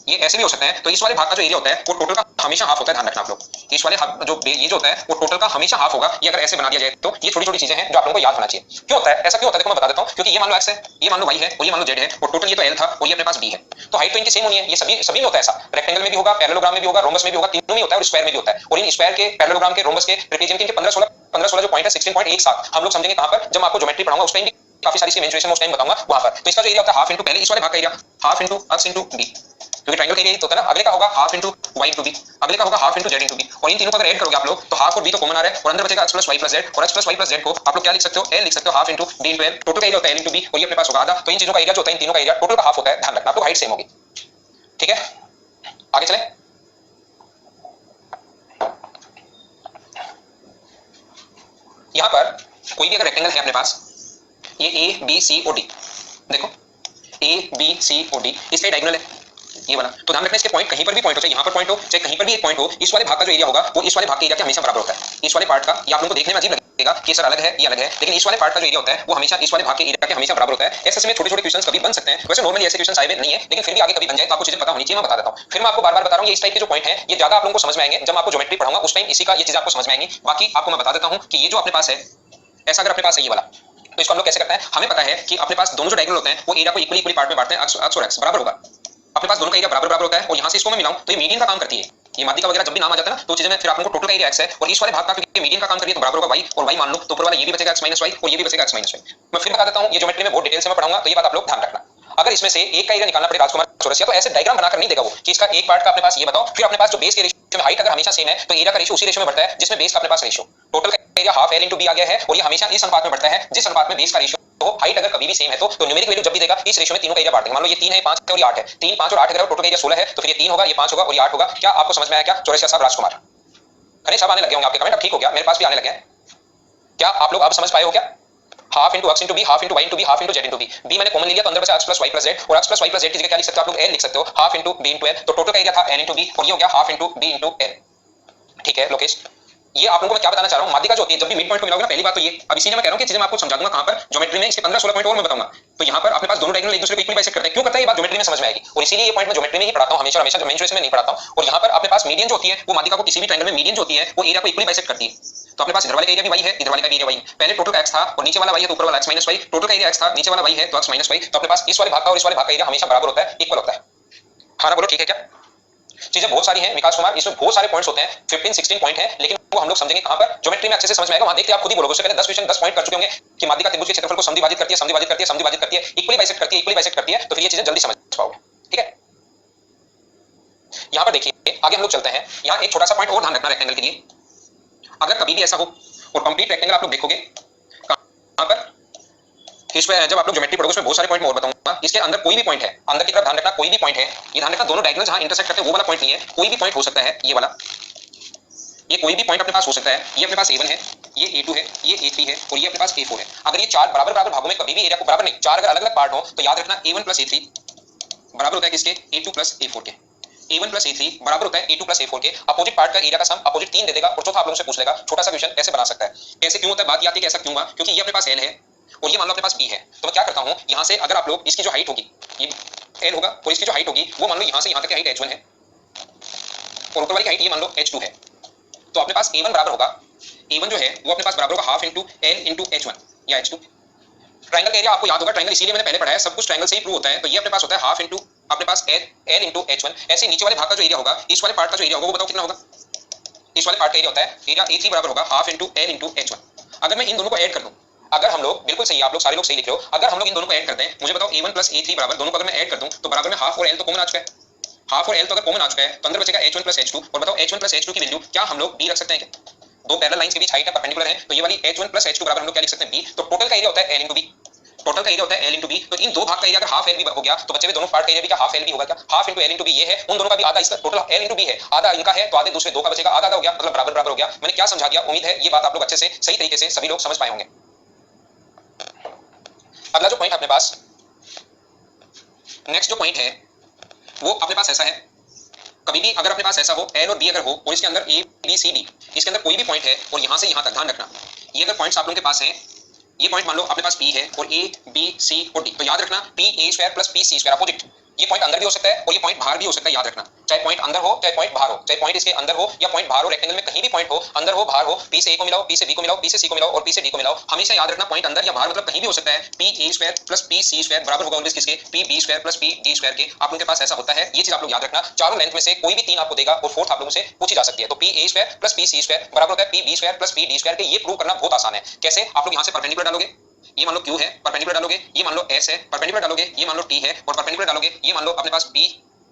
Speaker 1: ये ऐसे भी हो सकता है। तो इस वाले भाग का जो एरिया होता है वो टोटल का हमेशा हाफ होता है, ध्यान रखना आप लोग। इस वाले जो ये जो होता है वो टोटल का हमेशा हाफ होगा। ये अगर ऐसे बना दिया जाए तो ये छोटी छोटी चीजें हैं जो आप लोगों को याद होना चाहिए। क्यों होता है ऐसा, क्यों होता है देखो मैं बता देता हूं। क्योंकि ये मान लो x है, ये मान लो y है और ये मान लो z है और टोटल ये तो l था और ये अपने पास b है, तो हाइट तो इनकी सेम होनी है। ये सभी में होता है ऐसा, रेक्टेंगल में भी होगा, पैरेललोग्राम में भी होगा, रोम्बस में भी होगा, तीनों में होता है और स्क्वायर में भी होता है। और इन स्क्वायर के, पैरेललोग्राम के, रोम्बस के, ट्रेपेजियम के 15-16 जो पॉइंट है 16.17 हम लोग समझेंगे कहां पर, जब आपको ज्योमेट्री पढ़ाऊंगा उस टाइम भी काफी सारी सी मेंशुरेशन उस टाइम बताऊंगा वहां पर। तो इसका जो एरिया होता है हाफ इनटू, पहले इस वाले भाग का area half into x into b, क्योंकि ट्रायंगल का एरिया तो होता है ना। अगले का होगा half into y into b, अगले का होगा half into z into b, और इन तीनों को अगर ऐड करोगे आप लोग तो हाफ और b तो कॉमन आ रहा है और अंदर बचेगा x plus y plus z, और x plus y plus z को आप लोग क्या लिख सकते हो, l लिख सकते हो, half into d into l। Total का एरिया होता है l इनटू b और ये अपने पास होगा आधा। तो इन चीजों का एरिया जो होता है, इन तीनों का एरिया टोटल का हाफ होता है, ध्यान रखना आप लोग, हाइट सेम होगी। ठीक है, आगे चले। यहां पर कोई भी अगर रेक्टेंगल है अपने पास, ये ए बी सी ओ डी, देखो A B C O D, इसका डायगोनल है ये वाला। तो ध्यान रखना इसके पॉइंट कहीं पर भी पॉइंट हो, चाहे यहाँ पर पॉइंट हो चाहे कहीं पर भी एक पॉइंट हो, इस वाले भाग का जो एरिया होगा वो इस वाले भाग के एरिया के हमेशा बराबर होता है। इस वाले पार्ट का, ये आप लोगों को देखने में अजीब लगेगा कि सर अलग है ये अलग है, लेकिन इस वाले पार्ट का जो एरिया होता है वो हमेशा इस वाले भाग के एरिया के हमेशा बराबर होता है। ऐसे में छोटे छोटे क्वेश्चंस कभी बन सकते हैं, वैसे नॉर्मली ऐसे क्वेश्चंस आए नहीं है, लेकिन फिर भी आगे कभी बन जाए तो आपको चीजें पता होनी चाहिए, मैं बता देता हूं। फिर मैं आपको बार-बार बता रहा हूं, ये इस टाइप के जो पॉइंट है ये ज्यादा आप लोगों को समझ में आएंगे, जब मैं आपको ज्योमेट्री पढ़ाऊंगा उस टाइम इसी का ये चीजें आपको समझ में आएंगी। बाकी आपको मैं बता देता हूं कि ये जो अपने पास है, ऐसा अगर अपने पास है ये वाला, तो इसको हम लोग कैसे करते हैं, हमें पता है कि अपने पास दोनों जो डायगोनल होते हैं वो एरिया को इक्वली पार्ट में बांटते हैं, x और x बराबर होगा। अपने पास दोनों का एरिया बराबर बराबर होता है और यहां से इसको मैं मिलाऊं तो ये मीडियन का काम करती है। ये माध्यिका वगैरह जब भी नाम आ जाता है ना तो चीजें में फिर आप लोगों को टोटल का एरिया x है और इस वाले भाग का क्योंकि मीडियन का काम कर रही है तो बराबर होगा y, और y मान लो तो ऊपर वाला ये भी बचेगा x माइनस y और ये भी बचेगा x माइनस y। मैं फिर बता देता हूं, ये ज्योमेट्री में बहुत डिटेल से मैं पढ़ाऊंगा तो ये बात आप लोग ध्यान रखना। अगर इसमें से एक का एरिया निकालना पड़े राजकुमार चौरसिया तो ऐसे डायग्राम बनाकर नहीं देगा वो कि इसका एक पार्ट का अपने पास ये बताओ, फिर अपने पास जो बेस के रेशियो में हाइट अगर हमेशा सेम है तो एरिया का रेशियो उसी रेशियो में बढ़ता है जिसमें बेस का अपने पास रेशियो। टोटल का area half l into b आ गया है और ये हमेशा इस अनुपात में बढ़ता है जिस अनुपात में बेस का रेशियो, तो हाइट अगर कभी भी सेम है तो न्यूमेरिक वैल्यू जब भी देगा इस रेशियो में तीनों का एरिया बांट देंगे। मान लो ये 3 है, 5 है और ये 8 है, 3 5 और 8 अगर टोटल एरिया 16 है तो फिर ये 3 होगा, ये 5 होगा और ये 8 होगा। क्या आपको समझ में आया क्या चौरसिया साहब, राजकुमार खने साहब आने लगे होंगे आपके कमेंट, अब ठीक हो गया, मेरे पास भी आने लगे हैं। क्या आप लोग अब समझ पाए हो क्या? Half into x into b, half into y into b, half into z into b, b मैंने कॉमन ले लिया तो अंदर बचा x plus y plus z, और x plus y plus z की जगह क्या लिख सकते हो आप लोग, l लिख सकते हो, half into b into l। तो टोटल का एरिया था l इंटू b और ये हो गया half into b into l। ठीक है लोकेश, ये आप लोगों को मैं क्या बताना चाह रहा हूं, माध्यिका जो होती है जब भी मिड पॉइंट को मिलाओगे ना, पहली बात तो ये, अब इसीलिए मैं कह रहा हूं कि चीजें मैं आपको समझा दूंगा कहां पर, ज्योमेट्री में इसके 15-16 पॉइंट और मैं बताऊंगा। तो यहां पर अपने पास दोनों डायगोनल एक दूसरे को इक्वली बाइसेक्ट करते हैं, क्यों करते हैं ये बात ज्योमेट्री में समझ में आएगी, और इसीलिए ये पॉइंट मैं ज्योमेट्री में ही पढ़ाता हूं हमेशा हमेशा, मेंशुरेशन में नहीं पढ़ाता हूं। और यहां पर अपने पास मीडियन जो होती है वो माध्यिका को किसी भी ट्रायंगल में मीडियन जो होती है वो एरिया को इक्वली बाइसेक्ट करती है। तो अपने पास इधर वाले का एरिया भी y है, इधर वाले का एरिया y, पहले टोटल का x था और नीचे वाला y है तो ऊपर वाला x माइनस y, टोटल का एरिया x था, नीचे वाला y है तो x माइनस y। तो अपने पास इस वाले भाग का और इस वाले भाग का एरिया हमेशा बराबर होता है, इक्वल होता है। खाना बोलो ठीक है क्या? चीजें बहुत सारी हैं विकास कुमार, इसमें बहुत सारे पॉइंट्स होते हैं, 15-16 पॉइंट हैं, लेकिन वो हम लोग समझेंगे कहां पर, ज्योमेट्री में अच्छे से समझ में आएगा, वहां देखते आप खुद ही बोलोगे। उससे पहले 10 क्वेश्चन 10 पॉइंट कर चुके होंगे कि माध्यिका त्रिभुज के क्षेत्रफल को समद्विभाजित करती है, समद्विभाजित करती है, समद्विभाजित करती है, इक्वली बाइसेक्ट करती है, इक्वली बाइसेक्ट करती है, तो फिर ये चीजें जल्दी समझ पाओगे। ठीक है, यहां पर देखिए आगे हम लोग चलते हैं। यहां एक छोटा सा पॉइंट और ध्यान रखना रेक्टेंगल के लिए, अगर कभी भी ऐसा हो और कंप्लीट रेक्टेंगल आप लोग देखोगे कहां पर, इसमें जब आप लोग ज्योमेट्री पढ़ोगे उसमें बहुत सारे पॉइंट मैं और बताऊंगा, इसके अंदर कोई भी पॉइंट है, अंदर की तरफ ध्यान रखना, कोई भी पॉइंट है, ये ध्यान रखना दोनों डायगोनल जहां इंटरसेक्ट करते हैं वो वाला पॉइंट नहीं है, कोई भी पॉइंट हो सकता है, ये वाला, ये कोई भी पॉइंट अपने पास हो सकता है। ये अपने पास A1 है, ये A2 है, ये A3 है और ये अपने पास A4 है। अगर ये चार बराबर बराबर भागों में कभी भी एरिया को बराबर नहीं, चार अगर अलग अलग पार्ट हो तो याद रखना A1 प्लस A3 बराबर होता है किसके, A2 प्लस A4 के। A1 प्लस A3 बराबर होता है A2 प्लस A4 के। अपोजिट पार्ट का एरिया का सम अपोजिट 3 दे देगा और चौथा आप लोगों से पूछ लेगा, छोटा सा क्वेश्चन ऐसे बना सकता है। कैसे क्यों होता है, बात ये आती है कि ऐसा क्यों हुआ, क्योंकि ये अपने पास L है और ये मान लो अपने पास B है। तो मैं क्या करता हूं, यहां से अगर आप लोग इसकी जो हाइट होगी ये L होगा और इसकी जो हाइट होगी वो मान लो यहां से यहां तक की हाइट H1 है और ऊपर वाली हाइट ये मान लो H2 है, तो अपने पास A1 बराबर होगा, A1 जो है वो अपने पास बराबर होगा half into L into H1 या H2। ट्रायंगल का एरिया आपको याद होगा, ट्रायंगल इसीलिए मैंने पहले पढ़ाया, सब कुछ ट्रायंगल से ही प्रूव होता है। तो ये अपने पास होता है हाफ इंटू अपने पास L इंटू H1। ऐसे नीचे वाले भाग का जो एरिया होगा, इस वाले पार्ट का जो एरिया होगा वो बताओ कितना होगा, इस वाले पार्ट का एरिया होता है एरिया A3 बराबर होगा half into L into H1। अगर मैं इन दोनों को ऐड कर दूं, अगर हम लोग बिल्कुल सही, आप लोग सारे लोग सही लिख रहे हो, अगर हम लोग इन दोनों को ऐड करते हैं, मुझे बताओ A1 प्लस A3 बराबर, दोनों को अगर मैं ऐड कर दूं तो बराबर में हाफ और L तो कॉमन आ चुका है, हाफ और L तो अगर कॉमन आ चुका है तो अंदर बचेगा H1 प्लस H2। और बताओ H1 प्लस H2 की वैल्यू क्या हम लोग B रख सकते हैं क्या? दो पैरेलल लाइंस के बीच हाइट है परपेंडिकुलर है, तो ये वाली H1 प्लस H2 बराबर हम लोग क्या लिख सकते हैं B। तो टोटल का एरिया होता है L इंटू B, टोटल का एरिया होता है L इंटू B। तो इन दो भाग का एरिया अगर हाफ L भी हो गया तो बचे हुए दोनों पार्ट का एरिया भी क्या हाफ L भी होगा क्या, half into L into B ये है, उन दोनों का भी आधा, इसका टोटल L इंटू B है, आधा इनका है तो आधे दूसरे दो का बचेगा, आधा आधा हो गया, मतलब बराबर बराबर हो गया। मैंने क्या समझा दिया, उम्मीद है ये बात आप लोग अच्छे से सही तरीके से सभी लोग समझ पाए होंगे। अगला जो पॉइंट अपने पास, नेक्स्ट जो पॉइंट है वो अपने पास ऐसा है, कभी भी अगर अपने पास ऐसा हो L और B अगर हो और इसके अंदर A B C D, इसके अंदर कोई भी पॉइंट है और यहां से यहां तक, ध्यान रखना ये अगर पॉइंट्स आप लोगों के पास हैं, ये पॉइंट मान लो अपने पास P है और A B C और D, तो याद रखना P A square plus P C square opposite, ये पॉइंट अंदर भी हो सकता है और ये पॉइंट बाहर भी हो सकता है, याद रखना चाहे पॉइंट अंदर हो चाहे पॉइंट बाहर हो, चाहे पॉइंट इसके अंदर हो या पॉइंट बाहर हो, रेक्टेंगल में कहीं भी पॉइंट हो, अंदर हो बाहर हो, P से A को मिलाओ, P से B को मिलाओ, P से C को मिलाओ और P से D को मिलाओ, हमेशा याद रखना पॉइंट अंदर या बाहर मतलब कहीं भी हो सकता है, P A square plus P C square बराबर होगा ऑलवेज किसके, P B square plus P D square के, आप लोगों के पास ऐसा होता है, ये चीज आप लोग याद रखना, चारों लेंथ में से कोई भी तीन आपको देगा और फोर्थ आप लोगों से पूछी जा सकती है, तो P A square plus P C square बराबर होता है P B square plus P D square के, ये प्रूव करना बहुत आसान है, कैसे, आप लोग यहाँ से परपेंडिकुलर डालोगे, ये मान लो Q है, परपेंडिकुलर डालोगे, ये मान लो S है, परपेंडिकुलर डालोगे, ये मान लो T है और परपेंडिकुलर डालोगे, ये मान लो अपने पास P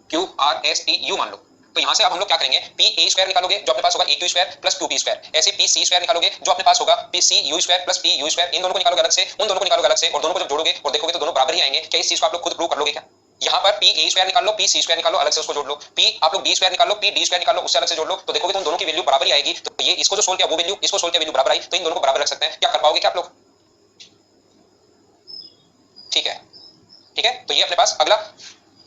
Speaker 1: Q R S T U मान लो, तो यहाँ से अब हम लोग क्या करेंगे, P A स्क्वायर निकालोगे जो अपने पास होगा AQ square plus 2P square, ऐसे P C स्क्वायर निकालोगे जो अपने पास होगा P C U square plus P U square, इन दोनों को निकालोगे अलग से, उन दोनों को निकालोगे अलग से और दोनों को जब जोड़ोगे और देखोगे तो दोनों बराबर ही आएंगे, क्या इस चीज को आप लोग खुद प्रूव कर लोगे क्या, यहाँ पर P A स्क्वायर निकाल लो, P C स्क्वायर निकाल लो, अलग से उसको जोड़ लो, P आप लोग D स्क्वायर निकाल लो, P D स्क्वायर निकाल लो, उससे अलग से जोड़ लो, तो देखोगे तो उन दोनों की वैल्यू बराबर ही आएगी, तो ये इसको जो सोल्व किया वो वैल्यू, इसको सोल्व किया वैल्यू बराबर आई, तो इन दोनों को बराबर रख सकते हैं, क्या कर पाओगे क्या आप लोग, ठीक है, ठीक है, तो ये अपने पास अगला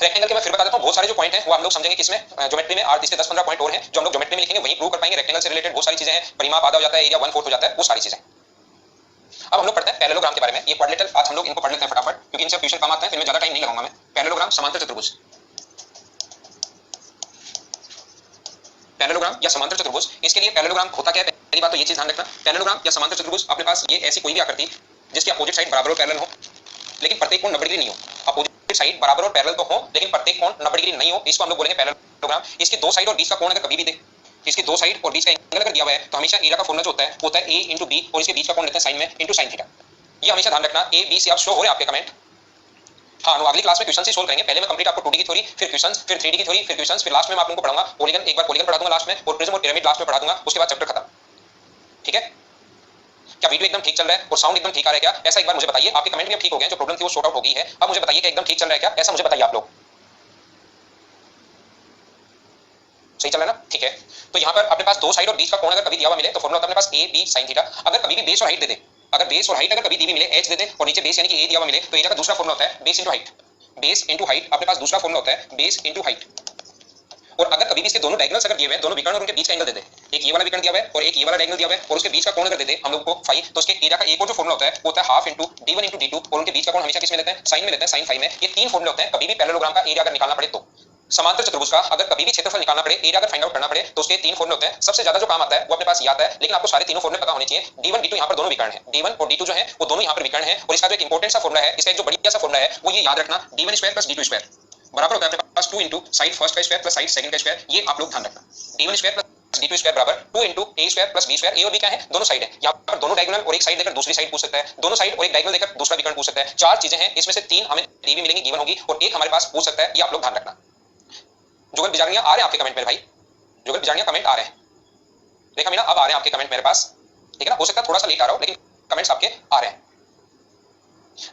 Speaker 1: रेक्टेंगल के मैं फिर बता देता हूं, बहुत सारे जो पॉइंट हैं वो हम लोग समझेंगे किसमें, ज्योमेट्री में, 8 से 10-15 पॉइंट और हैं जो हम लोग ज्योमेट्री में लिखेंगे, वही प्रूव कर पाएंगे, रेक्टेंगल से रिलेटेड बहुत सारी चीजें हैं, परिमाप आधा हो जाता है, एरिया 1/4 हो जाता है, वो सारी चीजें। अब हम लोग पढ़ते हैं पैरेललोग्राम के बारे में, ये क्वाड्रिलेटरल आज हम लोग इनको पढ़ लेते हैं फटाफट क्योंकि इनसे ट्यूशन कम आता है, फिर मैं ज्यादा टाइम नहीं लगाऊंगा मैं। पैरेललोग्राम समांतर चतुर्भुज, पैरेललोग्राम या समांतर चतुर्भुज, इसके लिए पैरेललोग्राम होता क्या है, पहली बात तो ये चीज ध्यान रखना, पैरेललोग्राम या समांतर चतुर्भुज अपने पास ये ऐसी कोई भी आकृति जिसकी अपोजिट साइड बराबर और पैरेलल हो, लेकिन प्रत्येक कोण 90 डिग्री नहीं हो, अपोजिट साइड बराबर और पैरेलल तो हो लेकिन प्रत्येक कोण 90 डिग्री नहीं हो, इसको हम लोग बोलेंगे पैरेललोग्राम। इसकी दो साइड और बीच का कोण अगर कभी भी दे, इसकी दो साइड और बीच का एंगल अगर दिया हुआ है तो हमेशा एरिया का फॉर्मूला जो होता है a इंटू बी और इसके बीच का कोण लेते हैं साइन में इंटू साइन थीटा, ये हमेशा ध्यान रखना। ए बी से आप शो हो रहे हैं आपके कमेंट, हाँ अगली क्लास में क्वेश्चन ही सोल्व करेंगे, पहले मैं कंप्लीट आपको 2D की थ्योरी, फिर क्वेश्चंस, फिर 3D की थ्योरी, फिर क्वेश्चंस, फिर लास्ट में मैं आप लोगों को पढ़ाऊंगा पॉलीगन, एक बार पॉलीगन पढ़ा दूंगा लास्ट में और प्रिज्म और पिरामिड लास्ट में पढ़ा दूंगा, उसके बाद चैप्टर खत्म, ठीक है। क्या वीडियो एकदम ठीक चल रहा है और साउंड एकदम ठीक आ रहा है क्या, ऐसा एक बार मुझे बताइए, आपके कमेंट भी अब ठीक हो गए, जो प्रॉब्लम थी वो सॉर्ट आउट हो गई है, अब मुझे बताइए कि एकदम ठीक चल रहा है क्या, ऐसा मुझे बताइए आप लोग, सही चल रहा है ना, ठीक है। तो यहाँ पर अपने पास दो साइड और बीच का कोण अगर कभी दिया हुआ मिले तो फॉर्मूला होता है अपने पास a b sin थीटा, अगर कभी भी बेस और हाइट दे दे, अगर बेस और हाइट अगर कभी दी भी मिले h दे दे और नीचे बेस यानी कि a दिया हुआ मिले, तो एरिया का दूसरा फॉर्मूला होता है base into height, base into height अपने पास दूसरा फॉर्मूला होता है बेस इनटू हाइट, और अगर कभी भी इसके दोनों डायगोनल्स अगर दिए हुए हैं, दोनों विकर्ण और उनके बीच का एंगल दे दे, एक ये वाला विकर्ण दिया हुआ है और एक ये वाला डायगोनल दिया हुआ है और उसके बीच का कोण अगर दे दे हम लोग को फाई, तो उसके एरिया का एक और जो फॉर्मूला होता है वो होता है half into d1 into d2 और उनके बीच का कोण हमेशा किस में लेते हैं, साइन में लेते हैं, साइन फाई में, ये तीन फॉर्मूले होते हैं कभी भी पैरेललोग्राम का एरिया अगर निकालना पड़े तो। समांतर चतुर्भुज का अगर कभी भी क्षेत्रफल निकालना पड़े, एरिया अगर फाइंड आउट करना पड़े तो उसके तीन फॉर्मूले होते हैं, सबसे ज्यादा जो काम आता है वो अपने पास ये आता है, लेकिन आपको सारे तीनों फॉर्मूले पता होने चाहिए। d1 d2 यहाँ पर दोनों विकर्ण हैं, d1 और d2 जो है वो दोनों यहाँ पर विकर्ण हैं और इसका जो एक इंपॉर्टेंट सा फॉर्मूला है, इसका एक जो बढ़िया सा फॉर्मूला है वो ये याद रखना, d1 square plus d2 square बराबर होता है अपने पास 2 इंटू साइड फर्स्ट का स्क्वायर प्लस साइड सेकंड का स्क्वायर, ये आप लोग ध्यान रखना, d1 square plus d2 square बराबर 2 into a square plus b square, a और b क्या है, दोनों साइड है, यहाँ पर दोनों डायगोनल और एक साइड देकर दूसरी साइड पूछ सकता है, दोनों साइड और एक डायगोनल देकर दूसरा विकर्ण पूछ सकता है, चार चीजें हैं, इसमें से तीन हमें दी भी मिलेंगी गिवन होगी और एक हमारे पास पूछ सकता है, ये आप लोग ध्यान रखना। जुगल बिजारनिया आ रहे हैं आपके कमेंट मेरे भाई, जुगल बिजारनिया कमेंट आ रहे हैं, देखा मीना अब आ रहे हैं आपके कमेंट मेरे पास, ठीक है ना, हो सकता है थोड़ा सा लेट आ रहा हो लेकिन कमेंट्स आपके आ रहे हैं।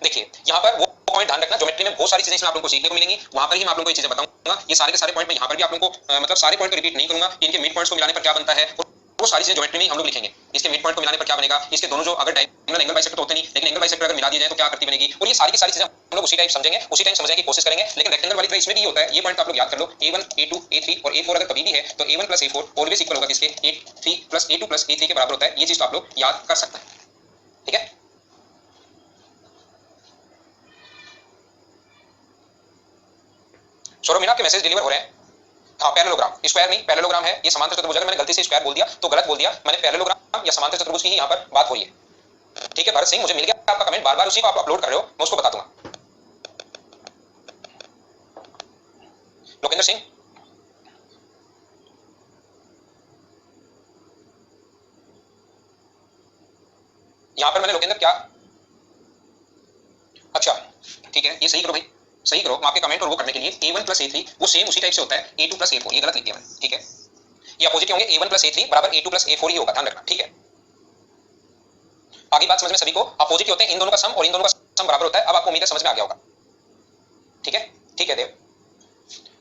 Speaker 1: देखिए यहाँ पर वो पॉइंट ध्यान रखना, ज्योमेट्री में बहुत सारी चीजें इसमें आप लोगों को सीखने को मिलेंगी, वहां पर ही मैं आप लोगों को ये चीजें बताऊंगा, ये सारे के सारे पॉइंट मैं यहाँ पर भी आप लोगों को मतलब सारे पॉइंट को रिपीट नहीं करूंगा, इनके मिड पॉइंट्स को मिलाने पर क्या बनता है वो सारी चीजें ज्योमेट्री में हम लोग लिखेंगे, इसके मिड पॉइंट को मिलाने पर क्या बनेगा, इसके दोनों जो अगर डायगोनल एंगल बाइसेक्टर तो होते नहीं, लेकिन एंगल बाइसेक्टर अगर मिला दिए जाए तो क्या आकृति बनेगी, और ये सारी की सारी चीजें हम लोग उसी टाइम समझेंगे, उसी टाइम समझने की कोशिश करेंगे। लेकिन रेक्टेंगल वाली तरह इसमें भी ये होता है, ये पॉइंट आप लोग याद कर लो, a1 a2 a3 और a4 अगर कभी भी है तो a1 plus a4 always equal होगा किसके, a3 plus a2 plus a3 के बराबर होता है, ये चीज आप लोग याद कर सकते हैं, ठीक है। सौरभ मीना के मैसेज डिलीवर हो रहे हैं, हाँ पैरेललोग्राम, स्क्वायर नहीं पैरेललोग्राम है, ये समांतर चतुर्भुज, अगर मैंने गलती से स्क्वायर बोल दिया तो गलत बोल दिया, मैंने पैरेललोग्राम या समांतर चतुर्भुज की ही यहाँ पर बात हो रही है, ठीक है। भरत सिंह मुझे मिल गया आपका कमेंट, बार बार उसी को आप अपलोड कर रहे हो, मैं उसको बता दूंगा। लोकेंद्र सिंह, यहाँ पर मैंने लोकेंद्र क्या, अच्छा ठीक है, ये सही करो भाई, सही करो, मैं आपके कमेंट और वो करने के लिए a1 प्लस a3 वो सेम उसी टाइप से होता है a2 प्लस a4, ये गलत लिख दिया मैंने, ठीक है, ये अपोजिट होंगे, a1 प्लस a3 बराबर a2 प्लस a4 ही होगा, ध्यान रखना, ठीक है। आगे बात समझ में सभी को, अपोजिट होते हैं इन दोनों का सम और इन दोनों का सम बराबर होता है, अब आपको उम्मीद है समझ में आ गया होगा, ठीक है, ठीक है देव,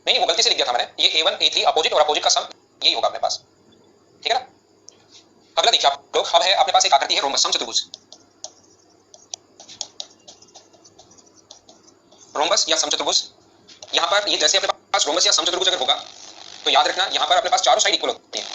Speaker 1: नहीं वो गलती से लिख दिया था मैंने, ये a1 a3 अपोजिट और अपोजिट का सम यही होगा अपने पास, ठीक है ना। अगला देखिए आप लोग, अब है अपने पास एक आकृति है रोमबस समचतुर्भुज, रोमबस या समचतुर्भुज, यहाँ पर ये जैसे अपने पास रोमबस या समचतुर्भुज अगर होगा तो याद रखना यहाँ पर अपने पास चारों साइड इक्वल होती हैं,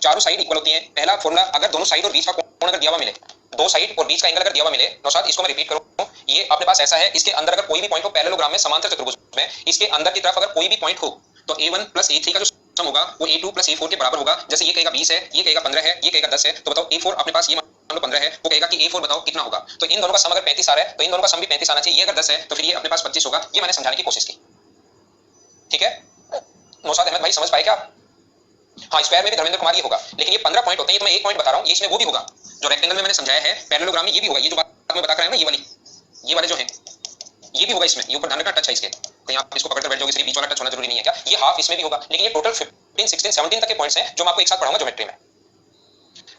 Speaker 1: चारों साइड इक्वल होती हैं। पहला फॉर्मूला, अगर दोनों साइड और बीच का कोण अगर दिया हुआ मिले, दो साइड और बीच का एंगल अगर दिया हुआ मिले, नौशाद इसको मैं रिपीट करूं, ये अपने पास ऐसा है, इसके अंदर अगर कोई भी पॉइंट हो पैरेललोग्राम में समांतर चतुर्भुज में, इसके अंदर की तरफ अगर कोई भी पॉइंट हो तो a1 प्लस a3 का जो सम होगा वो a2 प्लस a4 के बराबर होगा। जैसे ये कहेगा 20 है, ये कहेगा 15 है, ये कहेगा 10 है, तो बताओ a4 अपने पास ये मान लो 15 है, वो कहेगा कि a4 बताओ कितना होगा। तो इन दोनों का सम अगर 35 आ रहा है तो इन दोनों का सम भी 35 आना चाहिए। ये अगर 10 है तो फिर ये अपने पास 25 होगा। ये मैंने समझाने की कोशिश की, ठीक है। नौशाद अहमद भाई समझ पाए क्या? हाँ, स्क्वायर में भी धर्मेंद्र कुमार ये होगा, लेकिन ये 15 पॉइंट होते हैं, ये तो मैं एक पॉइंट बता रहा हूँ, ये इसमें वो भी होगा जो रेक्टेंगल में मैंने समझाया है, पैरेललोग्राम में ये भी होगा। ये जो बात मैं बता कर रहा हूं ना, ये वाले जो हैं ये भी होगा इसमें। ये ऊपर ध्यान रखना, टच है इसके, कहीं आप इसको पकड़ कर बैठ जाओगे, इसलिए बीच वाला टच होना जरूरी नहीं है क्या? ये हाफ इसमें भी होगा, लेकिन ये टोटल 15, 16, 17 तक के पॉइंट्स हैं जो मैं आपको एक साथ पढ़ाऊंगा ज्योमेट्री में।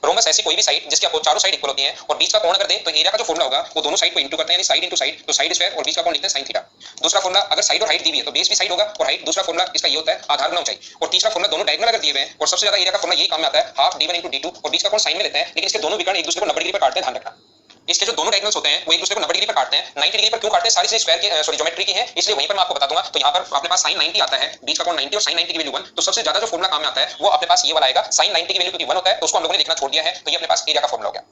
Speaker 1: रोमबस ऐसी कोई भी साइड जिसकी आपको चारों साइड इक्वल होती हैं और बीच का कोण अगर दे तो एरिया का जो फॉर्मूला होगा वो दोनों साइड को इंटू करते हैं, यानी साइड इंटू साइड, तो साइड स्क्वायर और बीच का कोण लिखते हैं sin थीटा। दूसरा फॉर्मूला, अगर साइड और हाइट दी हुई है तो बेस भी साइड होगा और हाइट, दूसरा फॉर्मूला इसका ये होता है आधार गुना ऊंचाई। और तीसरा फॉर्मूला, दोनों डायगोनल अगर दिए हुए हैं और सबसे ज्यादा एरिया का फॉर्मूला यही काम में आता है, हाफ d1 into d2, और बीच का कोण साइन में लेते हैं, लेकिन इसके दोनों विकर्ण एक दूसरे को 90 डिग्री पर काटते हैं, ध्यान रखना। इसके जो दोनों डायगोनल्स होते हैं वो एक दूसरे को 90 डिग्री पर काटते हैं। 90 डिग्री पर क्यों काटते हैं? सारी चीजें स्क्वायर की सॉरी ज्योमेट्री की हैं, इसलिए वहीं पर मैं आपको बता दूंगा। तो यहाँ पर अपने पास sin 90 आता है, बीच का कोण 90 और sin 90 की वैल्यू 1, तो सबसे ज्यादा जो फॉर्मूला काम में आता है वो अपने पास ये वाला आएगा। sin 90 की वैल्यू क्योंकि 1 होता है तो उसको हम लोगों ने लिखना छोड़ दिया है, तो ये अपने पास एरिया का फॉर्मूला हो गया,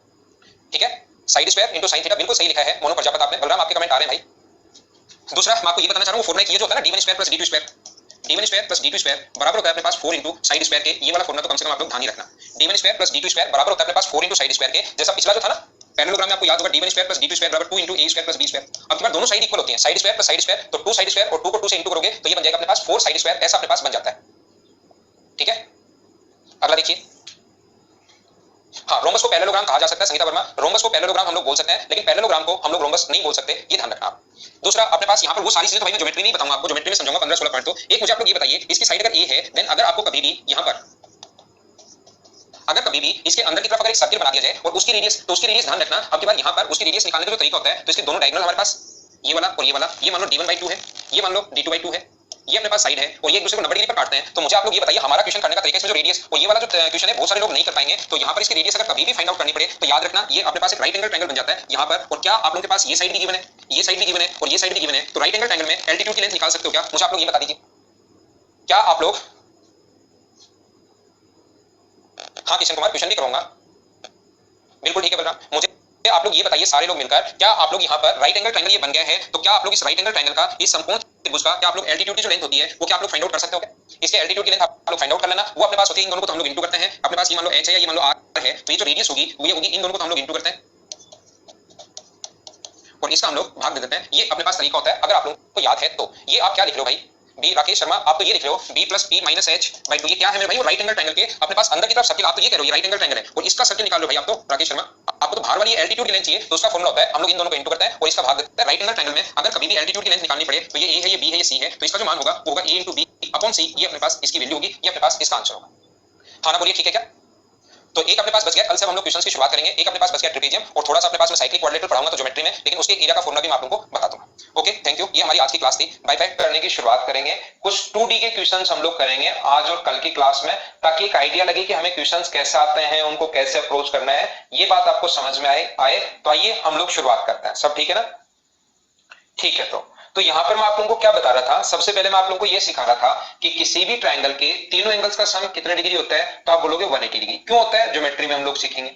Speaker 1: ठीक है। Side square into sin theta बिल्कुल सही लिखा है मोनो प्रजापति आपने। बलराम आपके कमेंट आ रहे हैं भाई। दूसरा मैं आपको ये बताना चाह रहा हूं, फॉर्मूला ये जो होता है ना d1 square plus d2 square, d1 square plus d2 square बराबर होता है अपने पास 4 इंटू साइड स्क्वायर के। ये वाला फॉर्मूला तो कम से कम आप लोग ध्यान ही रखना। d1 square plus d2 square बराबर होता है अपने पास 4 इंटू साइड स्क्वायर के, जैसा पिछला जो था ना पैरेललोग्राम में आपको याद होगा d1 square plus d2 square बराबर 2 into a square plus b square. अब की बार दोनों साइड इक्वल होती हैं, side square plus side square, तो 2 साइड स्क्वायर और 2 को 2 से इंटू करोगे तो ये बन जाएगा अपने पास 4 साइड स्क्वायर, ऐसा अपने पास बन जाता है, ठीक है। अगला देखिए, हाँ, रोमबस को पैरेललोग्राम कहा जा सकता है, संगीता वर्मा। रोमबस को पैरेललोग्राम हम लोग बोल सकते हैं, लेकिन पैरेललोग्राम को हम लोग रोमबस नहीं बोल सकते, ये ध्यान रखना आप। दूसरा अपने पास यहाँ पर वो सारी चीजें तो भाई मैं ज्योमेट्री में ही बताऊंगा आपको, ज्योमेट्री में समझाऊंगा 15-16 पॉइंट। तो एक मुझे आप लोग ये बताइए, इसकी साइड अगर ए है, देन अगर आपको कभी भी यहाँ पर अगर कभी भी इसके अंदर की तरफ अगर एक सर्किल बना दिया जाए और उसकी रेडियस, तो उसकी रेडियस ध्यान रखना। अब की बार यहाँ पर उसकी रेडियस निकालने का जो तरीका होता है, तो इसके दोनों डायगोनल हमारे पास ये वाला और ये वाला, ये मान लो d1/2 है, ये मान लो d2/2 है, ये अपने पास साइड है और ये एक दूसरे को 90 डिग्री पर काटते हैं। तो मुझे आप लोग ये बताइए, हमारा क्वेश्चन करने का तरीका, इसमें जो रेडियस और ये वाला जो क्वेश्चन है बहुत सारे लोग नहीं कर पाएंगे, तो यहाँ पर इसकी रेडियस अगर कभी भी फाइंड आउट करनी पड़े तो याद रखना ये अपने पास एक राइट एंगल ट्रायंगल बन जाता है यहाँ पर। और क्या आप लोगों के पास ये साइड भी गिवन है, ये साइड भी गिवन है और ये साइड भी गिवन है, तो राइट एंगल ट्रायंगल में एल्टीट्यूड की लेंथ निकाल सकते हो क्या? मुझे आप लोग ये बता दीजिए, क्या आप लोग? हाँ किशन कुमार, क्वेश्चन भी करवाऊंगा, बिल्कुल ठीक है बलराम। मुझे आप लोग ये बताइए सारे लोग मिलकर, क्या आप लोग यहाँ पर राइट एंगल ट्रायंगल ये बन गया है, तो क्या आप लोग इस राइट एंगल ट्रायंगल का, इस संपूर्ण त्रिभुज का, क्या आप लोग एल्टीट्यूड की जो लेंथ होती है वो क्या आप लोग फाइंड आउट कर सकते हो क्या? इसके एल्टीट्यूड की लेंथ आप लोग फाइंड आउट कर लेना, वो अपने पास होती है, इन दोनों को तो हम लोग इंटू करते हैं। अपने पास ये मान लो h है, ये मान लो r है, तो ये जो रेडियस होगी वो ये होगी, इन दोनों को तो हम लोग इंटू करते हैं और इसका हम लोग भाग दे देते हैं। ये अपने पास तरीका होता है, अगर आप लोगों को याद है तो। ये आप क्या लिख रहे हो भाई? बी राकेश शर्मा, आप तो ये लिख रहे हो b plus p minus h/2। ये क्या है मेरे भाई? वो राइट एंगल ट्रायंगल के अपने पास अंदर की तरफ सर्किल, आप तो ये कह रहे हो ये राइट एंगल ट्रायंगल है और इसका सर्किल निकाल लो भाई आप तो राकेश शर्मा। आपको तो बाहर वाली एल्टीट्यूड की लेंथ चाहिए, तो उसका फॉर्मूला होता है हम लोग इन दोनों को इंटू करते हैं और इसका भाग देते हैं। राइट एंगल ट्रायंगल में अगर कभी भी एल्टीट्यूड की लेंथ निकालनी पड़े तो ये a है, ये b है, ये c है, तो इसका जो मान होगा वो होगा a into b upon c। ये अपने पास इसकी वैल्यू होगी, ये अपने पास इसका आंसर होगा। हाँ ना, बोलिए ठीक है क्या? तो एक अपने पास बच गया, कल से हम लोग क्वेश्चंस की शुरुआत करेंगे। एक अपने पास बच गया ट्रेपेजियम और थोड़ा सा अपने पास मैं साइक्लिक क्वाड्रिलेटरल पढ़ाऊंगा तो ज्योमेट्री में, लेकिन उसके एरिया का फॉर्मूला भी मैं आप लोगों को बता दूंगा। Okay, thank you. ये हमारी आज की क्लास थी। Bye bye.
Speaker 2: करने की शुरुआत करेंगे, कुछ 2D के क्वेश्चंस हम लोग करेंगे आज और कल की क्लास में, ताकि एक आइडिया लगे कि हमें क्वेश्चंस कैसे आते हैं, उनको कैसे अप्रोच करना है, ये बात आपको समझ में आए। तो आइए हम लोग शुरुआत करते हैं। सब ठीक है ना? ठीक है। तो यहाँ पर मैं आप लोगों को क्या बता रहा था, सबसे पहले मैं आप लोगों को यह सिखा रहा था कि किसी भी ट्रायंगल के तीनों एंगल्स का सम कितने डिग्री होता है, तो आप बोलोगे 180 डिग्री। क्यों होता है? ज्योमेट्री में हम लोग सीखेंगे।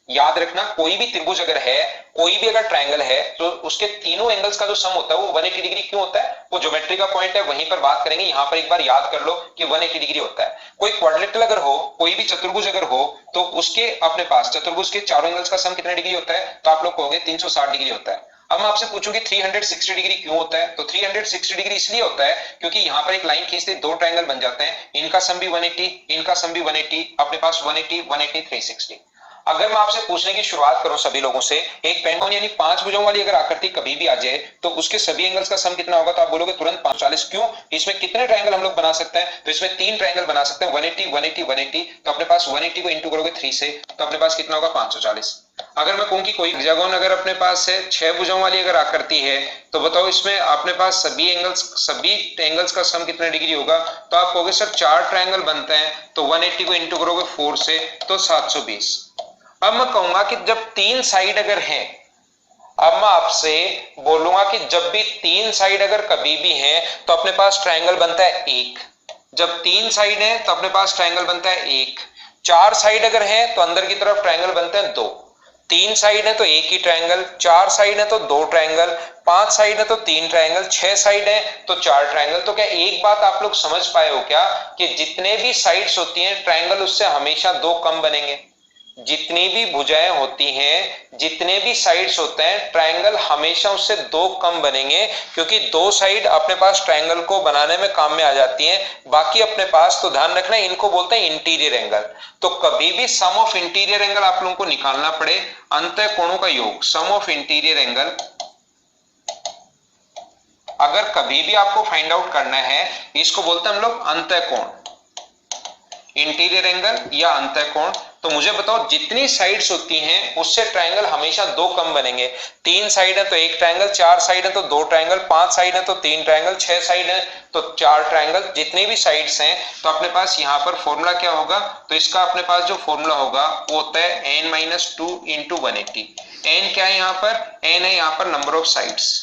Speaker 2: याद रखना, कोई भी त्रिभुज अगर है, कोई भी अगर ट्रायंगल है, तो उसके तीनों एंगल्स का जो सम होता है वो 180 डिग्री क्यों होता है? वो ज्योमेट्री का पॉइंट है, वहीं पर बात करेंगे। यहाँ पर एक बार याद कर लो कि 180 डिग्री होता है। कोई क्वाड्रिलेटरल अगर हो, कोई भी चतुर्भुज अगर हो, तो उसके अपने पास चतुर्भुज के चारों एंगल्स का सम कितने डिग्री होता है? तो आप लोग कहोगे 360 डिग्री होता है। अब मैं आपसे पूछूंगी 360 डिग्री क्यों होता है? तो 360 डिग्री इसलिए होता है क्योंकि यहाँ पर एक लाइन खींचते दो ट्रायंगल बन जाते हैं, इनका सम भी 180, इनका सम भी 180, अपने पास 180, 180, 360। अगर मैं आपसे पूछने की शुरुआत करूं सभी लोगों से, एक पेंटागन यानी 5 भुजाओं वाली अगर आकृति कभी भी आ जाए तो उसके सभी एंगल्स का सम कितना होगा? तो आप बोलोगे तुरंत 540। क्यों? इसमें कितने ट्रायंगल हम लोग बना सकते हैं? तो इसमें 3 ट्रायंगल बना सकते हैं, 180, 180, 180। तो अपने पास 180 को इंटू करोगे 3 से, तो अपने पास कितना होगा? 540। अगर मैं कहूं कि कोई हेक्सागोन अगर अपने पास है 6 भुजाओं वाली अगर आकृति है, तो बताओ इसमें अपने पास सभी एंगल्स का सम कितने डिग्री होगा? तो आप कहोगे सर 4 ट्रायंगल बनते हैं, तो 180 को इंटू करोगे 4 से, तो 720। अब मैं कहूंगा कि जब 3 साइड अगर हैं, अब मैं आपसे बोलूंगा कि जब भी 3 साइड अगर कभी भी हैं तो अपने पास ट्रायंगल बनता है 1। जब 3 साइड है तो अपने पास ट्रायंगल बनता है 1। 4 साइड अगर है तो अंदर की तरफ ट्रायंगल बनते हैं 2, 3 साइड है तो एक ही ट्रायंगल, 4 साइड है तो 2 ट्रायंगल, 5 साइड है तो 3 ट्रायंगल, 6 साइड है तो 4 ट्रायंगल। तो क्या एक बात आप लोग समझ पाए हो क्या कि जितने भी साइड्स होती हैं ट्रायंगल उससे हमेशा 2 कम बनेंगे। जितनी भी भुजाएं होती हैं, जितने भी साइड्स होते हैं ट्रायंगल हमेशा उससे 2 कम बनेंगे, क्योंकि 2 साइड अपने पास ट्रायंगल को बनाने में काम में आ जाती हैं। बाकी अपने पास, तो ध्यान रखना, इनको बोलते हैं इंटीरियर एंगल। तो कभी भी सम ऑफ इंटीरियर एंगल आप लोगों को निकालना पड़े, अंतः कोणों का योग, सम ऑफ इंटीरियर एंगल अगर कभी भी आपको फाइंड आउट करना है, इसको बोलते हैं हम लोग अंतः कोण, इंटीरियर एंगल या अंतः कोण। तो मुझे बताओ जितनी साइड्स होती हैं उससे ट्रायंगल हमेशा 2 कम बनेंगे। 3 साइड है तो एक ट्रायंगल, 4 साइड है तो 2 ट्रायंगल, 5 साइड है तो 3 ट्रायंगल, 6 साइड है तो 4 ट्रायंगल। जितने भी साइड्स हैं तो अपने पास यहाँ पर फॉर्मूला क्या होगा, तो इसका अपने पास जो फॉर्मूला होगा वो होता है n-2 इंटू 180। n क्या है यहाँ पर, n है यहाँ पर number of sides,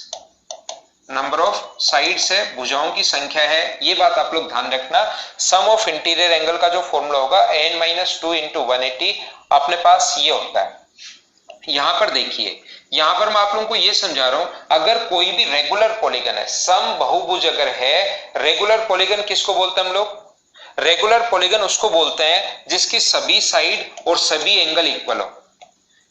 Speaker 2: number of sides है, भुजाओं की संख्या है, ये बात आप लोग ध्यान रखना। सम ऑफ इंटीरियर एंगल का जो फॉर्मूला होगा n-2 इंटू 180 अपने पास ये होता है। यहां पर देखिए, यहां पर मैं आप लोगों को ये समझा रहा हूं, अगर कोई भी रेगुलर पॉलीगन है, सम बहुभुज अगर है, रेगुलर पॉलीगन किसको बोलते हैं हम लोग, रेगुलर पॉलीगन उसको बोलते हैं जिसकी सभी साइड और सभी एंगल इक्वल हो।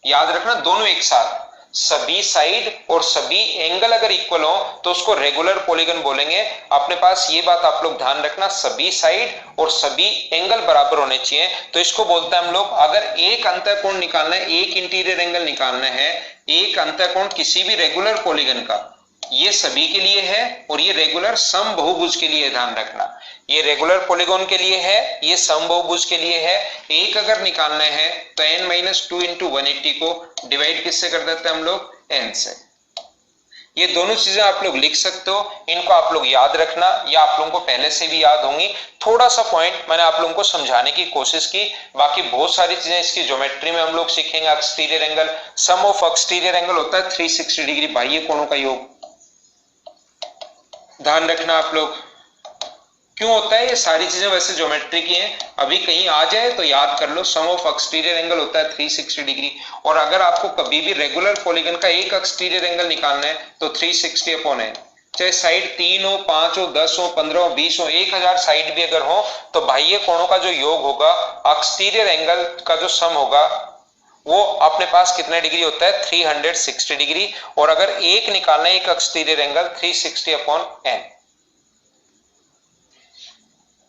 Speaker 2: याद रखना दोनों एक साथ, सभी साइड और सभी एंगल अगर इक्वल हो तो उसको रेगुलर पॉलीगन बोलेंगे। अपने पास ये बात आप लोग ध्यान रखना, सभी साइड और सभी एंगल बराबर होने चाहिए, तो इसको बोलते हैं हम लोग, अगर एक अंतःकोण निकालना है, एक इंटीरियर एंगल निकालना है, एक अंतःकोण किसी भी रेगुलर पॉलीगन का, ये सभी के लिए है और ये रेगुलर सम बहुभुज के लिए, ध्यान रखना, ये रेगुलर पॉलीगॉन के लिए है, ये सम बहुभुज के लिए है। एक अगर निकालना है तो n-2 इंटू 180 को डिवाइड किससे कर देते हैं हम लोग, n से। ये दोनों चीजें आप लोग लिख सकते हो, इनको आप लोग याद रखना, या आप लोगों को पहले से भी याद होंगी। थोड़ा सा पॉइंट मैंने आप लोगों को समझाने की कोशिश की, बाकी बहुत सारी चीजें इसकी ज्योमेट्री में हम लोग सीखेंगे। Exterior angle, sum of exterior angle होता है 360 डिग्री बाह्य कोणों का योग, ध्यान रखना आप लोग। क्यों होता है, ये सारी चीजें वैसे ज्योमेट्री की हैं, अभी कहीं आ जाए तो याद कर लो। सम ऑफ एक्सटीरियर एंगल होता है 360 डिग्री, और अगर आपको कभी भी रेगुलर पॉलीगन का एक एक्सटीरियर एंगल निकालना है तो 360 अपॉन n, चाहे साइड 3 हो, 5 हो, 10 हो, 15 हो, 20 हो, 1000 साइड भी अगर हो, तो बाह्य कोणों का जो योग होगा, एक्सटीरियर एंगल का जो सम होगा, वो अपने पास कितने डिग्री होता है, 360 डिग्री। और अगर एक निकालना है, एक exterior angle, 360 upon n।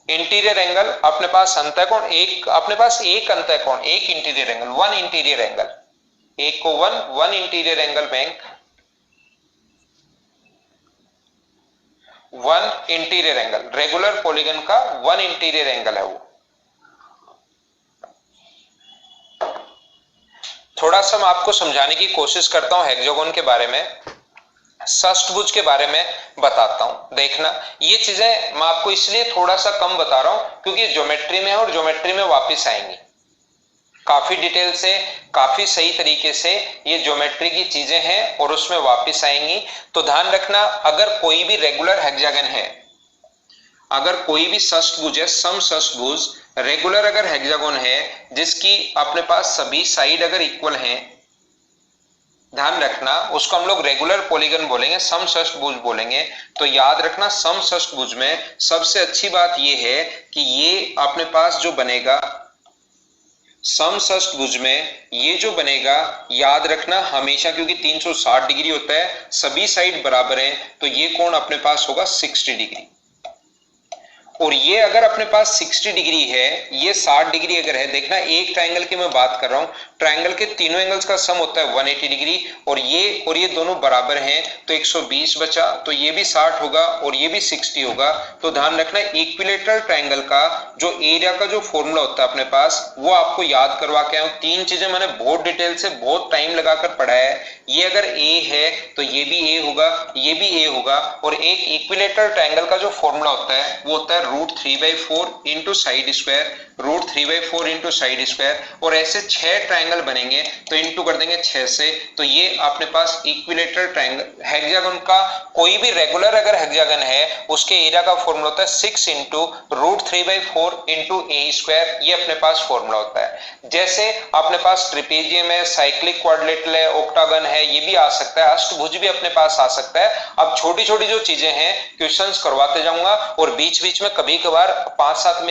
Speaker 2: Interior angle अपने पास अंतःकोण, एक अपने पास एक अंतःकोण, एक interior angle, one interior angle, एक को one interior angle bank, one interior angle, regular polygon का वन इंटीरियर एंगल है वो। थोड़ा सा मैं आपको समझाने की कोशिश करता हूं हेक्सागोन के बारे में, षष्ठभुज के बारे में बताता हूं। देखना, ये चीजें मैं आपको इसलिए थोड़ा सा कम बता रहा हूं क्योंकि ज्योमेट्री में है और ज्योमेट्री में वापस आएंगी काफी डिटेल से, काफी सही तरीके से, ये ज्योमेट्री की चीजें हैं और उसमें वापस आएंगी। तो ध्यान रखना, अगर कोई भी रेगुलर हेक्सागन है, अगर कोई भी षष्ठभुज है, सम षष्ठभुज रेगुलर अगर हेक्सागोन है जिसकी अपने पास सभी साइड अगर इक्वल हैं, ध्यान रखना, उसको हम लोग रेगुलर पॉलीगन बोलेंगे, सम षष्ठभुज बोलेंगे। तो याद रखना, सम षष्ठभुज में सबसे अच्छी बात ये है कि ये अपने पास जो बनेगा, सम षष्ठभुज में ये जो बनेगा, याद रखना हमेशा, क्योंकि 360 डिग्री होता है, सभी साइड बराबर हैं, तो ये कोण अपने पास होगा 60 डिग्री। और ये अगर अपने पास 60 डिग्री है, ये 60 डिग्री अगर है, देखना एक ट्रायंगल की मैं बात कर रहा हूं, ट्रायंगल के तीनों एंगल्स का सम होता है 180 डिग्री, और ये दोनों बराबर हैं तो 120 बचा, तो ये भी 60 होगा और ये भी 60 होगा। तो ध्यान रखना, इक्विलेटरल ट्रायंगल का जो एरिया का जो फॉर्मूला होता है अपने पास, वो आपको याद करवा के आऊं। 3 चीजें मैंने बहुत डिटेल से बहुत टाइम लगाकर पढ़ा है। ये अगर ए है तो ये भी ए होगा, ये भी ए होगा, और एक इक्विलेटरल ट्रायंगल का जो फॉर्मूला होता है वो होता है √3/4 into side square, √3/4 into side square, और ऐसे 6 ट्राइंगल बनेंगे तो इंटू कर देंगे 6 से। तो ये अपने पास इक्विलेटरल ट्राइंगल हेक्सागन का कोई भी रेगुलर अगर हेक्सागन है उसके एरिया का फॉर्मूला होता है 6 इंटू √3/4 इंटू ए स्क्वायर, ये अपने पास फॉर्मूला होता है। जैसे अपने पास ट्रिपेजियम है, साइक्लिक क्वाड्रिलेटरल है, ऑक्टागन है, ये भी आ सकता है, अष्टभुज भी अपने पास आ सकता है। अब छोटी छोटी जो चीजें हैं क्वेश्चंस करवाते जाऊंगा और बीच बीच में कभी कभार 5-7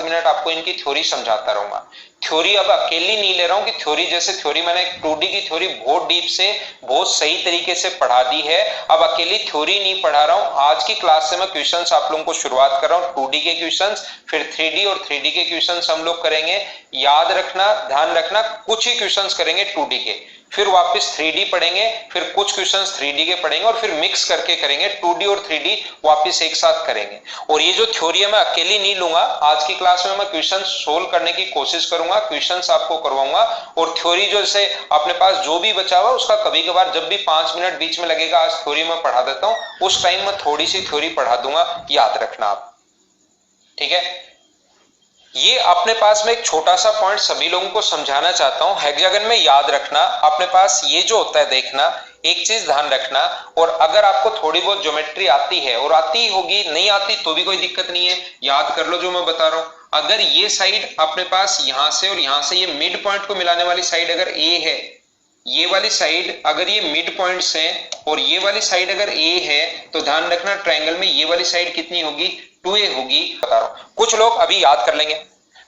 Speaker 2: मिनट आपको इनकी थ्योरी समझाता रहूंगा। थ्योरी अब अकेली नहीं ले रहा हूं कि थ्योरी जैसे थ्योरी मैंने 2D की थ्योरी बहुत डीप से बहुत सही तरीके से पढ़ा दी है, अब अकेली थ्योरी नहीं पढ़ा रहा हूं। आज की क्लास से मैं क्वेश्चंस आप लोगों को शुरुआत कर रहा हूं 2D के क्वेश्चंस, फिर 3D और 3D के क्वेश्चंस हम लोग करेंगे। याद रखना, ध्यान रखना, कुछ ही क्वेश्चंस करेंगे 2D के, फिर वापस 3D पढ़ेंगे, फिर कुछ क्वेश्चंस 3D के पढ़ेंगे और फिर मिक्स करके करेंगे 2D और 3D वापस एक साथ करेंगे। और ये जो थ्योरी है मैं अकेली नहीं लूंगा, आज की क्लास में मैं क्वेश्चन सोल्व करने की कोशिश करूंगा, क्वेश्चंस आपको करवाऊंगा, और थ्योरी जो से अपने पास जो भी बचा हुआ उसका कभी कभार जब भी 5 मिनट बीच में लगेगा, आज थ्योरी में पढ़ा देता हूं, उस टाइम में थोड़ी सी थ्योरी पढ़ा दूंगा, याद रखना आप, ठीक है। ये अपने पास में एक छोटा सा पॉइंट सभी लोगों को समझाना चाहता हूं। हेक्सागन में याद रखना अपने पास ये जो होता है, देखना एक चीज ध्यान रखना, और अगर आपको थोड़ी बहुत ज्योमेट्री आती है और आती होगी, नहीं आती तो भी कोई दिक्कत नहीं है, याद कर लो जो मैं बता रहा हूं। अगर ये साइड अपने पास यहां से और यहां से ये मिड पॉइंट को मिलाने वाली साइड अगर ए है, ये वाली साइड अगर ये मिड पॉइंट्स हैं और ये वाली साइड अगर ए है, तो ध्यान रखना ट्रायंगल में ये वाली साइड कितनी होगी, 2a होगी। बता रहा हूं, कुछ लोग अभी याद कर लेंगे,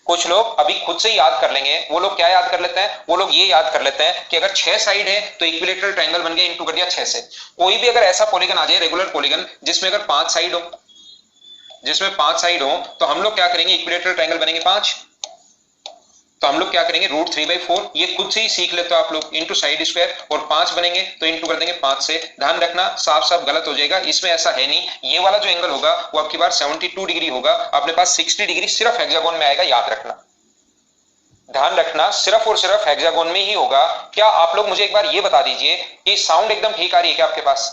Speaker 2: कुछ लोग अभी खुद से याद कर लेंगे। वो लोग क्या याद कर लेते हैं, वो लोग ये याद कर लेते हैं कि अगर 6 साइड है तो इक्विलेटरल ट्रायंगल बन गया, इंटू कर दिया 6 से। कोई भी अगर ऐसा पॉलीगन आ जाए, रेगुलर पॉलीगन जिसमें अगर 5 साइड हो, जिसमें 5 साइड हो, तो हम लोग क्या करेंगे, इक्विलेटरल ट्रायंगल बनेंगे 5, तो हम लोग क्या करेंगे √3/4, ये खुद से ही सीख लेते हो आप लोग, इंटू साइड स्क्वायर, और 5 बनेंगे तो इंटू कर देंगे 5 से। ध्यान रखना साफ साफ गलत हो जाएगा, इसमें ऐसा है नहीं, ये वाला जो एंगल होगा वो आपकी बार 72 डिग्री होगा, अपने पास 60 डिग्री सिर्फ हेक्सागोन में आएगा, याद रखना, ध्यान रखना, सिर्फ और सिर्फ हेक्सागोन में ही होगा। क्या आप लोग मुझे एक बार ये बता दीजिए कि साउंड एकदम ठीक आ रही है क्या आपके पास?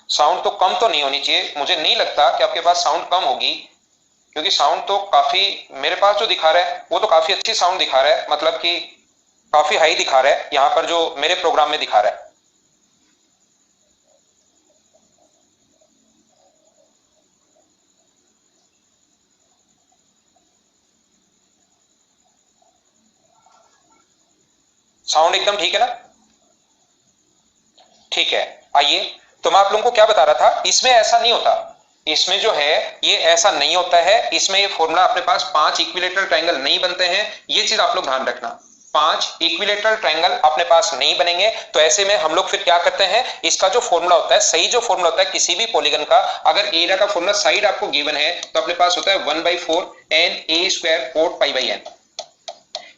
Speaker 2: साउंड तो कम तो नहीं होनी चाहिए, मुझे नहीं लगता कि आपके पास साउंड कम होगी, क्योंकि साउंड तो काफी मेरे पास जो दिखा रहा है वो तो काफी अच्छी साउंड दिखा रहा है, मतलब कि काफी हाई दिखा रहा है यहां पर जो मेरे प्रोग्राम में दिखा रहा है। साउंड एकदम ठीक है ना? ठीक है, आइए, तो मैं आप लोगों को क्या बता रहा था, इसमें ऐसा नहीं होता, इसमें जो है ये ऐसा नहीं होता है, इसमें ये फॉर्मूला अपने पास 5 इक्विलेटरल ट्रायंगल नहीं बनते हैं, ये चीज आप लोग ध्यान रखना, 5 इक्विलेटरल ट्रायंगल अपने पास नहीं बनेंगे। तो ऐसे में हम लोग फिर क्या करते हैं, इसका जो फॉर्मूला होता है, सही जो फॉर्मूला होता है किसी भी पॉलीगन का, अगर एरिया का फॉर्मूला साइड आपको गिवन है तो अपने पास होता है 1/4 n a square coat π/n।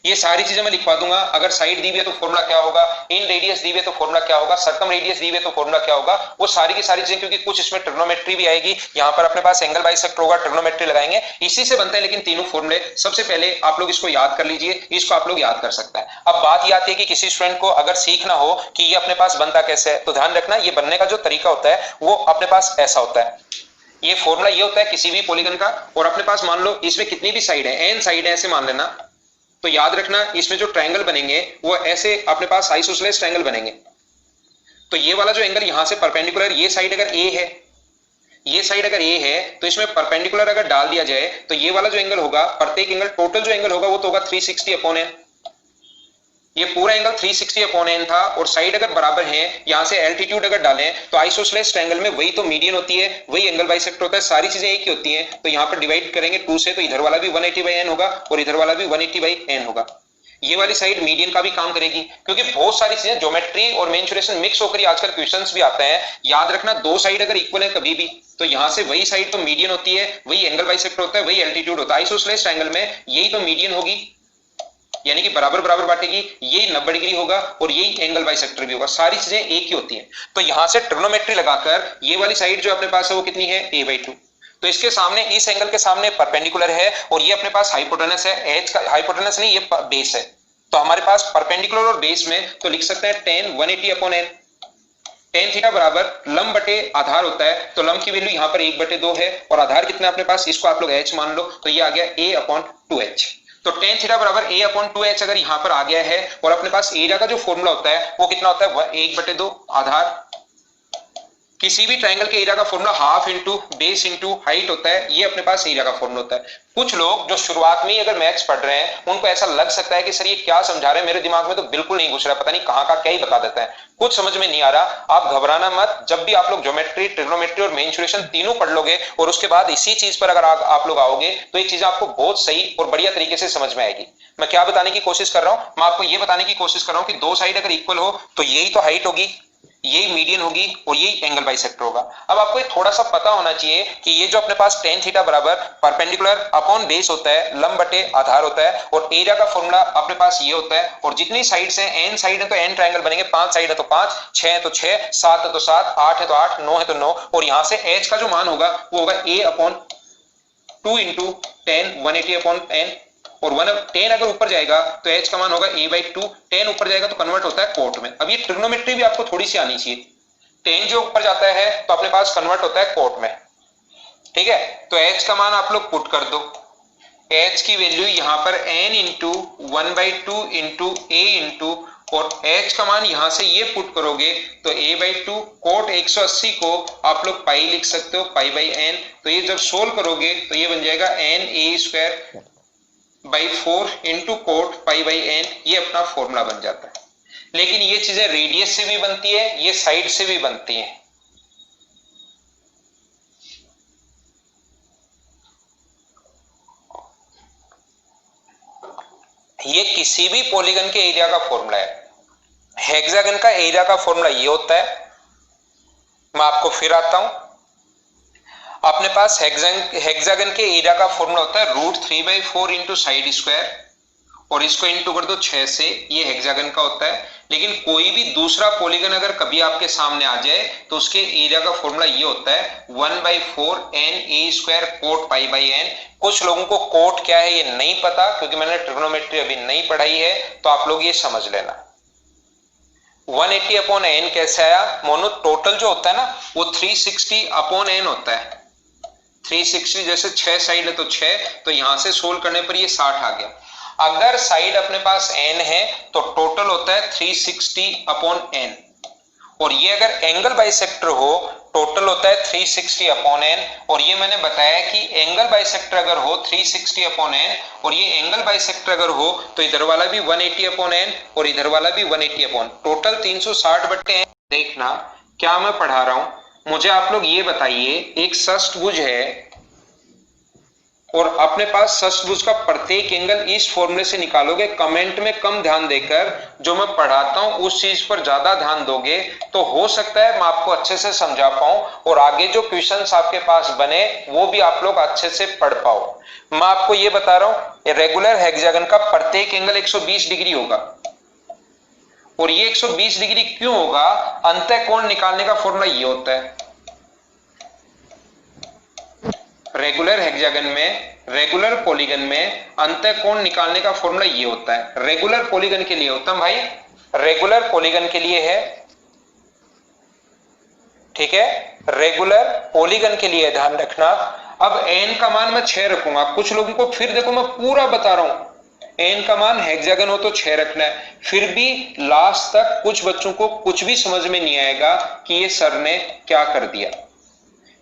Speaker 2: ये सारी चीजें मैं लिखवा दूंगा, अगर साइड दी हुई है तो फॉर्मूला क्या होगा, इन रेडियस दी हुई है तो फॉर्मूला क्या होगा, सर्कम रेडियस दी हुई है तो फॉर्मूला क्या होगा, वो सारी की सारी चीजें, क्योंकि कुछ इसमें ट्रिग्नोमेट्री भी आएगी, यहाँ पर अपने पास एंगल बाइसेक्टर होगा, ट्रिग्नोमेट्री लगाएंगे, इसी से बनते हैं लेकिन तीनों फॉर्मूले। सबसे पहले आप लोग इसको याद कर लीजिए, इसको आप लोग याद कर सकते हैं। अब बात ये आती है कि किसी स्टूडेंट को अगर सीखना हो कि ये अपने पास बनता कैसे है, तो ध्यान रखना ये बनने का जो तरीका होता है वो अपने पास ऐसा होता है, ये फॉर्मूला ये होता है किसी भी पॉलीगन का, और अपने पास मान लो इसमें कितनी भी साइड है, n साइड है ऐसे मान लेना, तो याद रखना इसमें जो ट्रायंगल बनेंगे वो ऐसे अपने पास आइसोसेलेस ट्रायंगल बनेंगे। तो ये वाला जो एंगल यहां से परपेंडिकुलर, ये साइड अगर ए है, ये साइड अगर ए है, तो इसमें परपेंडिकुलर अगर डाल दिया जाए तो ये वाला जो एंगल होगा, प्रत्येक एंगल टोटल जो एंगल होगा वो तो होगा 360/n, ये पूरा एंगल 360/n था, और साइड अगर बराबर है, यहां से एल्टीट्यूड अगर डालें तो आइसोसेलेस ट्रायंगल में वही तो मीडियन होती है, वही एंगल बाइसेक्टर होता है, सारी चीजें एक ही होती हैं। तो यहां पर डिवाइड करेंगे 2 से, तो इधर वाला भी 180/n होगा और इधर वाला भी 180/n होगा। ये वाली साइड मीडियन का भी काम करेगी, क्योंकि बहुत सारी चीजें ज्योमेट्री और मेंसुरेशन मिक्स होकर आजकल क्वेश्चंस भी आते हैं। याद रखना दो साइड अगर इक्वल है कभी भी, तो यहां से वही साइड तो मीडियन होती है, वही एंगल बाइसेक्टर होता है, वही एल्टीट्यूड होता है। आइसोसेलेस ट्रायंगल में यही तो मीडियन होगी, यानी कि बराबर बराबर बांटेगी, यही 90 डिग्री होगा और यही एंगल बाइसेक्टर भी होगा, सारी चीजें एक ही होती हैं। तो यहां से ट्रिग्नोमेट्री लगाकर ये वाली साइड जो अपने पास है वो कितनी है, a/2, तो इसके सामने, इस एंगल के सामने परपेंडिकुलर है, और ये अपने पास हाइपोटेनस है, एच का हाइपोटेनस नहीं, ये बेस है, तो हमारे पास परपेंडिकुलर और बेस में तो लिख सकते हैं tan 180/n। tan थीटा बराबर लंब बटे आधार होता है, तो लंब की वैल्यू यहाँ पर 1/2 है, और आधार कितना है अपने पास, इसको आप लोग h मान लो, तो ये आ गया a/2h।
Speaker 1: तो टेन थीटा बराबर a अपॉन 2h अगर यहां पर आ गया है और अपने पास एरिया का जो फॉर्मूला होता है वो कितना होता है 1/2 आधार, किसी भी ट्रायंगल के एरिया का formula half into base into height होता है, ये अपने पास एरिया का फॉर्मूला होता है। कुछ लोग जो शुरुआत में ही अगर मैथ्स पढ़ रहे हैं उनको ऐसा लग सकता है कि सर ये क्या समझा रहे हैं, मेरे दिमाग में तो बिल्कुल नहीं घुस रहा, पता नहीं कहां का क्या ही बता देता है, कुछ समझ में नहीं आ रहा। आप घबराना मत, जब भी आप लोग ज्योमेट्री, ट्रिग्नोमेट्री और मेंसुरेशन तीनों पढ़ लोगे और उसके बाद इसी चीज पर अगर आप लोग आओगे तो ये चीजें आपको बहुत सही और बढ़िया तरीके से समझ में आएगी। मैं क्या बताने की कोशिश कर रहा हूं, मैं आपको ये बताने की कोशिश कर रहा हूं कि दो साइड अगर इक्वल हो तो यही तो हाइट होगी, यही मीडियन होगी और यही एंगल बाइसेक्टर होगा। अब आपको ये थोड़ा सा पता होना चाहिए कि ये जो अपने पास टेन थीटा बराबर परपेंडिकुलर अपॉन बेस होता है, लंब बटे आधार होता है, और एरिया का फॉर्मूला अपने पास ये होता है। और जितनी साइड्स हैं, एन साइड है तो एन ट्रायंगल बनेंगे, 5 साइड है तो 5, 6 है तो 6, 7 है तो 7, 8 है तो 8, 9 है तो 9, और यहां से एच का जो मान होगा वो होगा a upon 2 into 10, 180 upon n, और 10 अगर ऊपर जाएगा तो h का मान होगा a/2, 10 ऊपर जाएगा तो कन्वर्ट होता है कोट में। अब ये ट्रिग्नोमेट्री भी आपको थोड़ी सी आनी चाहिए, 10 जो ऊपर जाता है तो अपने पास कन्वर्ट होता है कोट में, ठीक है। तो h का मान आप लोग पुट कर दो, h की वैल्यू यहां पर n into 1/2 into a into, और h का मान यहां से ये पुट करोगे तो a/2 कोट 180 को आप लोग पाई लिख सकते हो, पाई बाई n। तो ये जब सोल्व करोगे तो ये बन जाएगा na² by 4 into coat pi by n, ये अपना फॉर्मूला बन जाता है। लेकिन ये चीजें रेडियस से भी बनती है, ये साइड से भी बनती है। ये किसी भी पॉलीगन के एरिया का फॉर्मूला है। हेक्सागन का एरिया का फॉर्मूला ये होता है, मैं आपको फिर आता हूं। अपने पास हेक्सागन के एरिया का फॉर्मूला होता है √3/4 इंटू साइड स्क्वायर, और इसको इंटू कर दो 6 से, ये हेक्सागन का होता है। लेकिन कोई भी दूसरा पॉलीगन अगर कभी आपके सामने आ जाए तो उसके एरिया का फॉर्मूला ये होता है 1/4 na² coat pi by n। कुछ लोगों को कोट क्या है ये नहीं पता, क्योंकि मैंने ट्रिग्नोमेट्री अभी नहीं पढ़ाई है, तो आप लोग ये समझ लेना। 180 अपॉन n कैसे आया, मोनो टोटल जो होता है ना वो 360 अपॉन n होता है। 360 जैसे 6 साइड है तो 6, तो यहां से सोल्व करने पर ये 60 आ गया। अगर साइड अपने पास n है तो टोटल होता है 360 अपॉन n, और ये अगर एंगल बाइसेक्टर हो टोटल होता है 360 अपॉन n। और ये मैंने बताया कि एंगल बाइसेक्टर अगर हो 360 अपॉन n, और ये एंगल बाइसेक्टर अगर हो तो इधर वाला भी 180 अपॉन n और इधर वाला भी 180 अपॉन, टोटल 360/n। देखना क्या मैं पढ़ा रहा हूं, मुझे आप लोग ये बताइए, एक षष्ठभुज है और अपने पास षष्ठभुज का प्रत्येक एंगल इस फॉर्मूले से निकालोगे। कमेंट में कम ध्यान देकर जो मैं पढ़ाता हूं उस चीज पर ज्यादा ध्यान दोगे तो हो सकता है मैं आपको अच्छे से समझा पाऊं और आगे जो क्वेश्चंस आपके पास बने वो भी आप लोग अच्छे से पढ़ पाओ। मैं आपको ये बता रहा हूं, रेगुलर हेक्सागन का प्रत्येक एंगल 120 डिग्री होगा, और ये 120 डिग्री क्यों होगा, अंतः कोण निकालने का फॉर्मूला ये होता है। रेगुलर हेक्सागन में, रेगुलर पॉलीगन में अंतः कोण निकालने का फॉर्मूला ये होता है। रेगुलर पॉलीगन के लिए, उत्तम भाई, रेगुलर पॉलीगन के लिए है, ठीक है, रेगुलर पॉलीगन के लिए ध्यान रखना। अब n का मान मैं 6 रखूंगा। कुछ लोगों को फिर देखो मैं पूरा बता रहा हूं, n का मान हेक्सागन हो तो 6 रखना है, फिर भी लास्ट तक कुछ बच्चों को कुछ भी समझ में नहीं आएगा कि ये सर ने क्या कर दिया।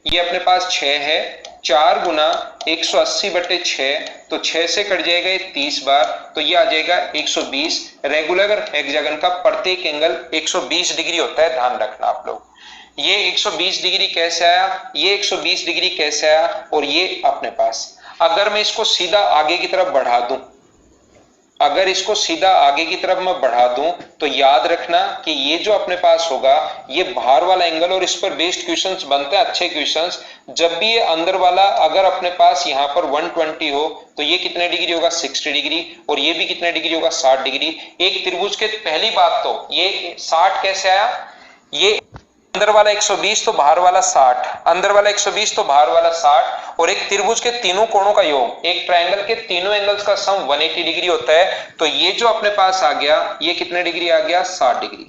Speaker 1: ये अपने पास 6 है, 4 गुना 180/6, तो 6 से कट जाएगा ये 30 बार, तो ये आ जाएगा 120। रेगुलर हेक्सागन का प्रत्येक एंगल 120 डिग्री होता है, ध्यान रखना आप लोग। ये 120 डिग्री कैसे आया, ये 120 डिग्री कैसे आया, और ये अपने पास अगर मैं इसको सीधा आगे की तरफ बढ़ा दूं, अगर इसको सीधा आगे की तरफ मैं बढ़ा दूं तो याद रखना कि ये जो अपने पास होगा ये बाहर वाला एंगल, और इस पर बेस्ड क्वेश्चंस बनते हैं अच्छे क्वेश्चंस। जब भी ये अंदर वाला अगर अपने पास यहाँ पर 120 हो तो ये कितने डिग्री होगा, 60 डिग्री, और ये भी कितने डिग्री होगा, 60 डिग्री। एक त्रिभुज के पहली बात तो ये 60 कैसे आया, ये अंदर वाला 120 तो बाहर वाला 60, अंदर वाला 120 तो बाहर वाला 60, और एक त्रिभुज के तीनों कोणों का योग, एक ट्रायंगल के तीनों एंगल्स का सम 180 डिग्री होता है। तो ये जो अपने पास आ गया ये कितने डिग्री आ गया, 60 डिग्री।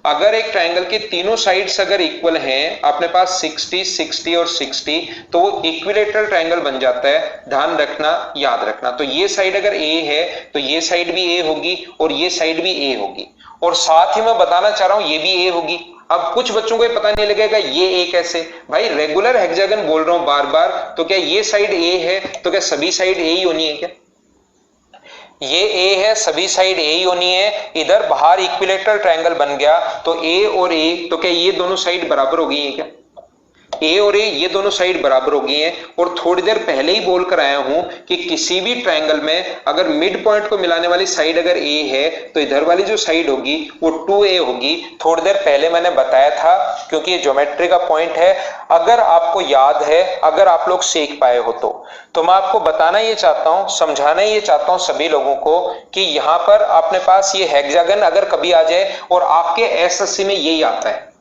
Speaker 2: अगर एक ट्रायंगल के तीनों साइड्स अगर इक्वल हैं, अपने पास 60, 60 और 60, तो वो इक्विलेटरल ट्रायंगल बन जाता है। ध्यान रखना, याद रखना। तो ये साइड अगर ए है तो ये साइड भी ए होगी और ये साइड भी ए होगी, और साथ ही मैं बताना चाह रहा हूं ये भी ए होगी। अब कुछ बच्चों को ये पता नहीं लगेगा ये ए कैसे, भाई रेगुलर हेक्सागन बोल रहा हूं बार बार, तो क्या ये साइड ए है तो क्या सभी साइड ए ही होनी है क्या? ये ए है, सभी साइड ए ही होनी है। इधर बाहर इक्विलेटरल ट्रायंगल बन गया तो ए और ए, तो क्या ये दोनों साइड बराबर हो गई है क्या? ए और ए ये दोनों साइड बराबर हो गई हैं। और थोड़ी देर पहले ही बोल कर आया हूं कि किसी भी ट्रायंगल में अगर मिड पॉइंट को मिलाने वाली साइड अगर ए है तो इधर वाली जो साइड होगी वो 2a होगी। थोड़ी देर पहले मैंने बताया था, क्योंकि ये ज्योमेट्री का पॉइंट है। अगर आपको याद है, अगर आप लोग सीख पाए हो तो मैं आपको बताना ये चाहता हूं, समझाना ये चाहता हूं सभी लोगों को कि यहां पर अपने पास ये हेक्सागन अगर कभी आ जाए, और आपके एसएससी में यही आता है,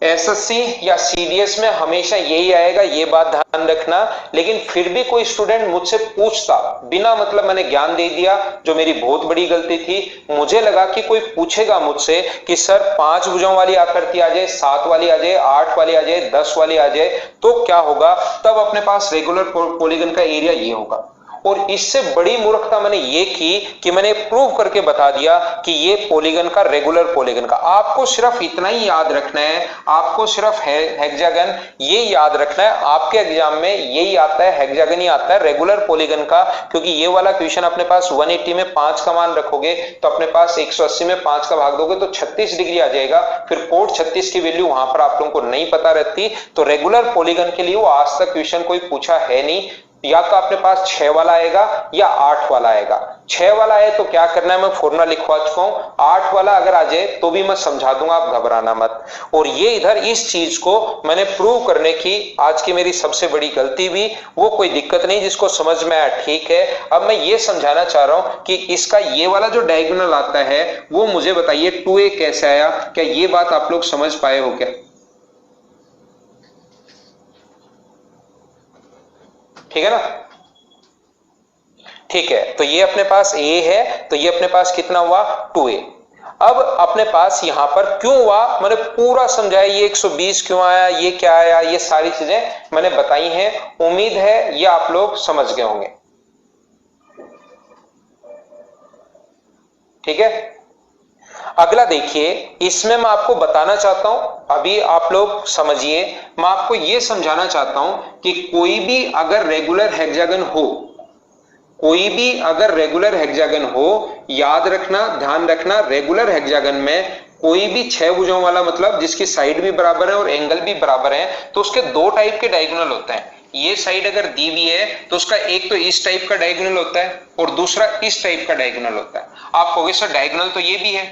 Speaker 2: एसएससी या सीडीएस में हमेशा यही आएगा, ये बात ध्यान रखना। लेकिन फिर भी कोई स्टूडेंट मुझसे पूछता, बिना मतलब मैंने ज्ञान दे दिया, जो मेरी बहुत बड़ी गलती थी। मुझे लगा कि कोई पूछेगा मुझसे कि सर 5 भुजाओं वाली आकृति आ जाए, 7 वाली आ जाए, 8 वाली आ जाए, 10 वाली आ जाए तो क्या होगा? तब अपने पास रेगुलर पॉलीगन का एरिया ये होगा। और इससे बड़ी मूर्खता मैंने ये की कि मैंने प्रूव करके बता दिया कि ये पॉलीगन का, रेगुलर पॉलीगन का। आपको सिर्फ इतना ही याद रखना है, आपको सिर्फ हेक्सागन ये याद रखना है। आपके एग्जाम में यही आता है, हेक्सागन ही आता है रेगुलर पॉलीगन का, क्योंकि ये वाला क्वेश्चन अपने पास 180 में 5 का मान रखोगे तो अपने पास 180 में 5 का भाग दोगे तो 36 डिग्री आ जाएगा। फिर कोट 36 की वैल्यू वहां पर आप लोगों को नहीं पता रहती। तो रेगुलर पॉलीगन के लिए वो आज तक क्वेश्चन कोई पूछा है नहीं। या तो अपने पास 6 वाला आएगा या 8 वाला आएगा। 6 वाला आए तो क्या करना है, मैं फॉर्मूला लिखवा चुका हूं। 8 वाला अगर आ जाए तो भी मैं समझा दूंगा, आप घबराना मत। और ये इधर इस चीज को मैंने प्रूव करने की आज की मेरी सबसे बड़ी गलती भी, वो कोई दिक्कत नहीं, जिसको समझ में आया ठीक है। अब मैं ये समझाना चाह रहा हूं कि इसका ये वाला जो डायगोनल आता है वो मुझे बताइए 2a कैसे आया। क्या ये बात आप लोग समझ पाए हो क्या? ठीक है ना? ठीक है, तो ये अपने पास a है, तो ये अपने पास कितना हुआ 2a। अब अपने पास यहां पर क्यों हुआ मैंने पूरा समझाया, ये 120 क्यों आया, ये क्या आया, ये सारी चीजें मैंने बताई हैं। उम्मीद है ये आप लोग समझ गए होंगे। ठीक है, अगला देखिए, इसमें मैं आपको बताना चाहता हूं, अभी आप लोग समझिए, मैं आपको यह समझाना चाहता हूं कि कोई भी अगर रेगुलर हेक्सागन हो, कोई भी अगर रेगुलर हेक्सागन हो, याद रखना, ध्यान रखना, रेगुलर हेक्सागन में कोई भी 6 भुजाओं वाला, मतलब जिसकी साइड भी बराबर है और एंगल भी बराबर है, तो उसके 2 टाइप के डायगोनल होते हैं। ये साइड अगर दी हुई है तो उसका एक तो इस टाइप का डायगोनल होता है और दूसरा इस टाइप का डायगोनल होता है। आप कहोगे सर डायगोनल तो ये भी है,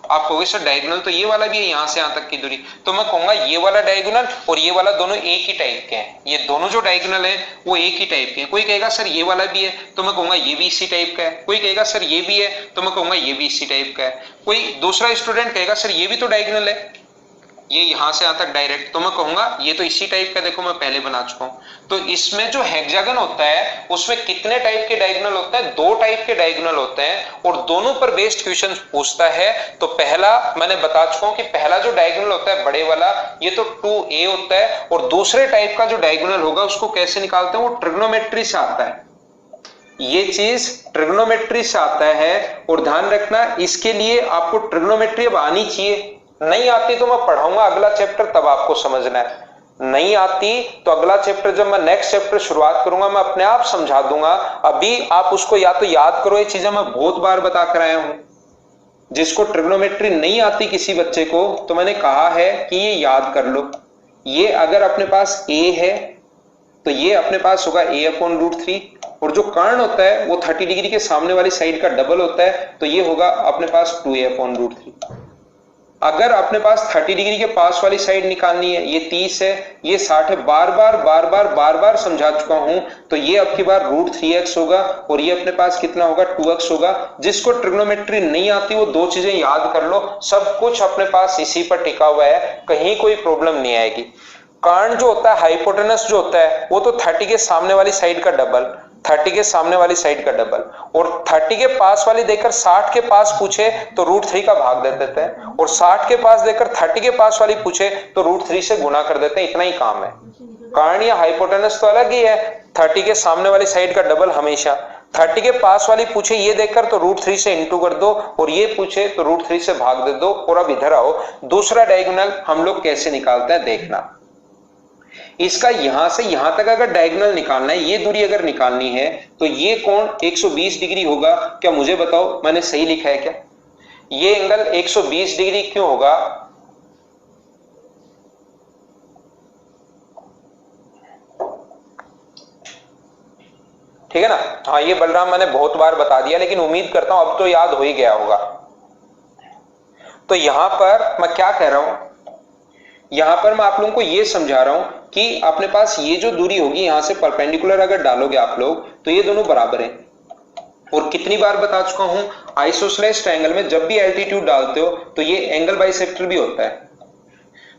Speaker 2: आप कहोगे सर डायगोनल तो ये वाला भी है, यहां से यहां तक की दूरी, तो मैं कहूंगा ये वाला डायगोनल और ये वाला दोनों एक ही टाइप के हैं। ये दोनों जो डायगोनल है वो एक ही टाइप के हैं। कोई कहेगा सर ये वाला भी है, तो मैं कहूंगा ये भी इसी टाइप का है। कोई कहेगा सर ये भी है, तो मैं कहूंगा ये भी इसी टाइप का है। कोई दूसरा स्टूडेंट कहेगा सर ये भी तो डायगोनल है, ये यहां से यहां तक डायरेक्ट, तो मैं कहूंगा ये तो इसी टाइप का, देखो मैं पहले बना चुका हूं। तो इसमें जो हेक्सागन होता है उसमें कितने टाइप के डायगोनल होते हैं? 2 टाइप के डायगोनल होते हैं और दोनों पर बेस्ड क्वेश्चन पूछता है। तो पहला मैंने बता चुका हूं कि पहला जो डायगोनल होता है बड़े वाला, ये तो 2a होता है। और दूसरे टाइप का जो डायगोनल होगा उसको कैसे निकालते हैं? वो ट्रिग्नोमेट्री से आता है। ये चीज ट्रिग्नोमेट्री से आता है, और ध्यान रखना इसके लिए आपको ट्रिग्नोमेट्री अब आनी चाहिए। नहीं आती तो मैं पढ़ाऊंगा अगला चैप्टर, तब आपको समझना है। नहीं आती तो अगला चैप्टर जब मैं नेक्स्ट चैप्टर शुरुआत करूंगा मैं अपने आप समझा दूंगा। अभी आप उसको या तो याद करो, ये चीजें मैं बहुत बार बता कर आया हूं। जिसको ट्रिग्नोमेट्री नहीं आती किसी बच्चे को, तो मैंने कहा है कि ये याद कर लो। ये अगर अपने पास a है तो ये अपने पास होगा a/√3, और जो कर्ण होता है वो 30 डिग्री के सामने वाली साइड का डबल होता है, तो ये होगा अपने पास 2a/√3। अगर अपने पास 30 डिग्री के पास वाली साइड निकालनी है, ये 30 है, ये 60 है, बार बार समझा चुका हूं, तो ये अब की बार √3x होगा और ये अपने पास कितना होगा 2x होगा। जिसको ट्रिग्नोमेट्री नहीं आती वो 2 चीजें याद कर लो, सब कुछ अपने पास इसी पर टिका हुआ है, कहीं कोई प्रॉब्लम नहीं आएगी। कर्ण जो होता है, हाइपोटेनस जो होता है, वो तो 30 के सामने वाली साइड का डबल, 30 के सामने वाली साइड का डबल, और 30 के पास वाली देकर 60 के पास पूछे तो √3 का भाग दे देते हैं, और 60 के पास देकर 30 के पास वाली पूछे तो √3 से गुना कर देते हैं। इतना ही काम है। कारण या हाइपोटेनस तो अलग ही है, 30 के सामने वाली साइड का डबल हमेशा, 30 के पास वाली पूछे ये देखकर तो √3 से इंटू कर दो, और ये पूछे तो √3 से भाग दे दो। और अब इधर आओ, दूसरा डायगोनल हम लोग कैसे निकालते हैं देखना। इसका यहां से यहां तक अगर डायगोनल निकालना है, ये दूरी अगर निकालनी है, तो ये कोण 120 डिग्री होगा। क्या मुझे बताओ मैंने सही लिखा है क्या? ये एंगल 120 डिग्री क्यों होगा? ठीक है ना? हाँ, ये बलराम मैंने बहुत बार बता दिया, लेकिन उम्मीद करता हूं अब तो याद हो ही गया होगा। तो यहां पर मैं क्या कह रहा हूं, यहां पर मैं आप लोगों को यह समझा रहा हूं कि अपने पास ये जो दूरी होगी यहां से परपेंडिकुलर अगर डालोगे आप लोग तो ये दोनों बराबर हैं। और कितनी बार बता चुका हूं, आइसोसेलेस ट्रायंगल में जब भी एल्टीट्यूड डालते हो तो ये एंगल बाइसेक्टर भी होता है।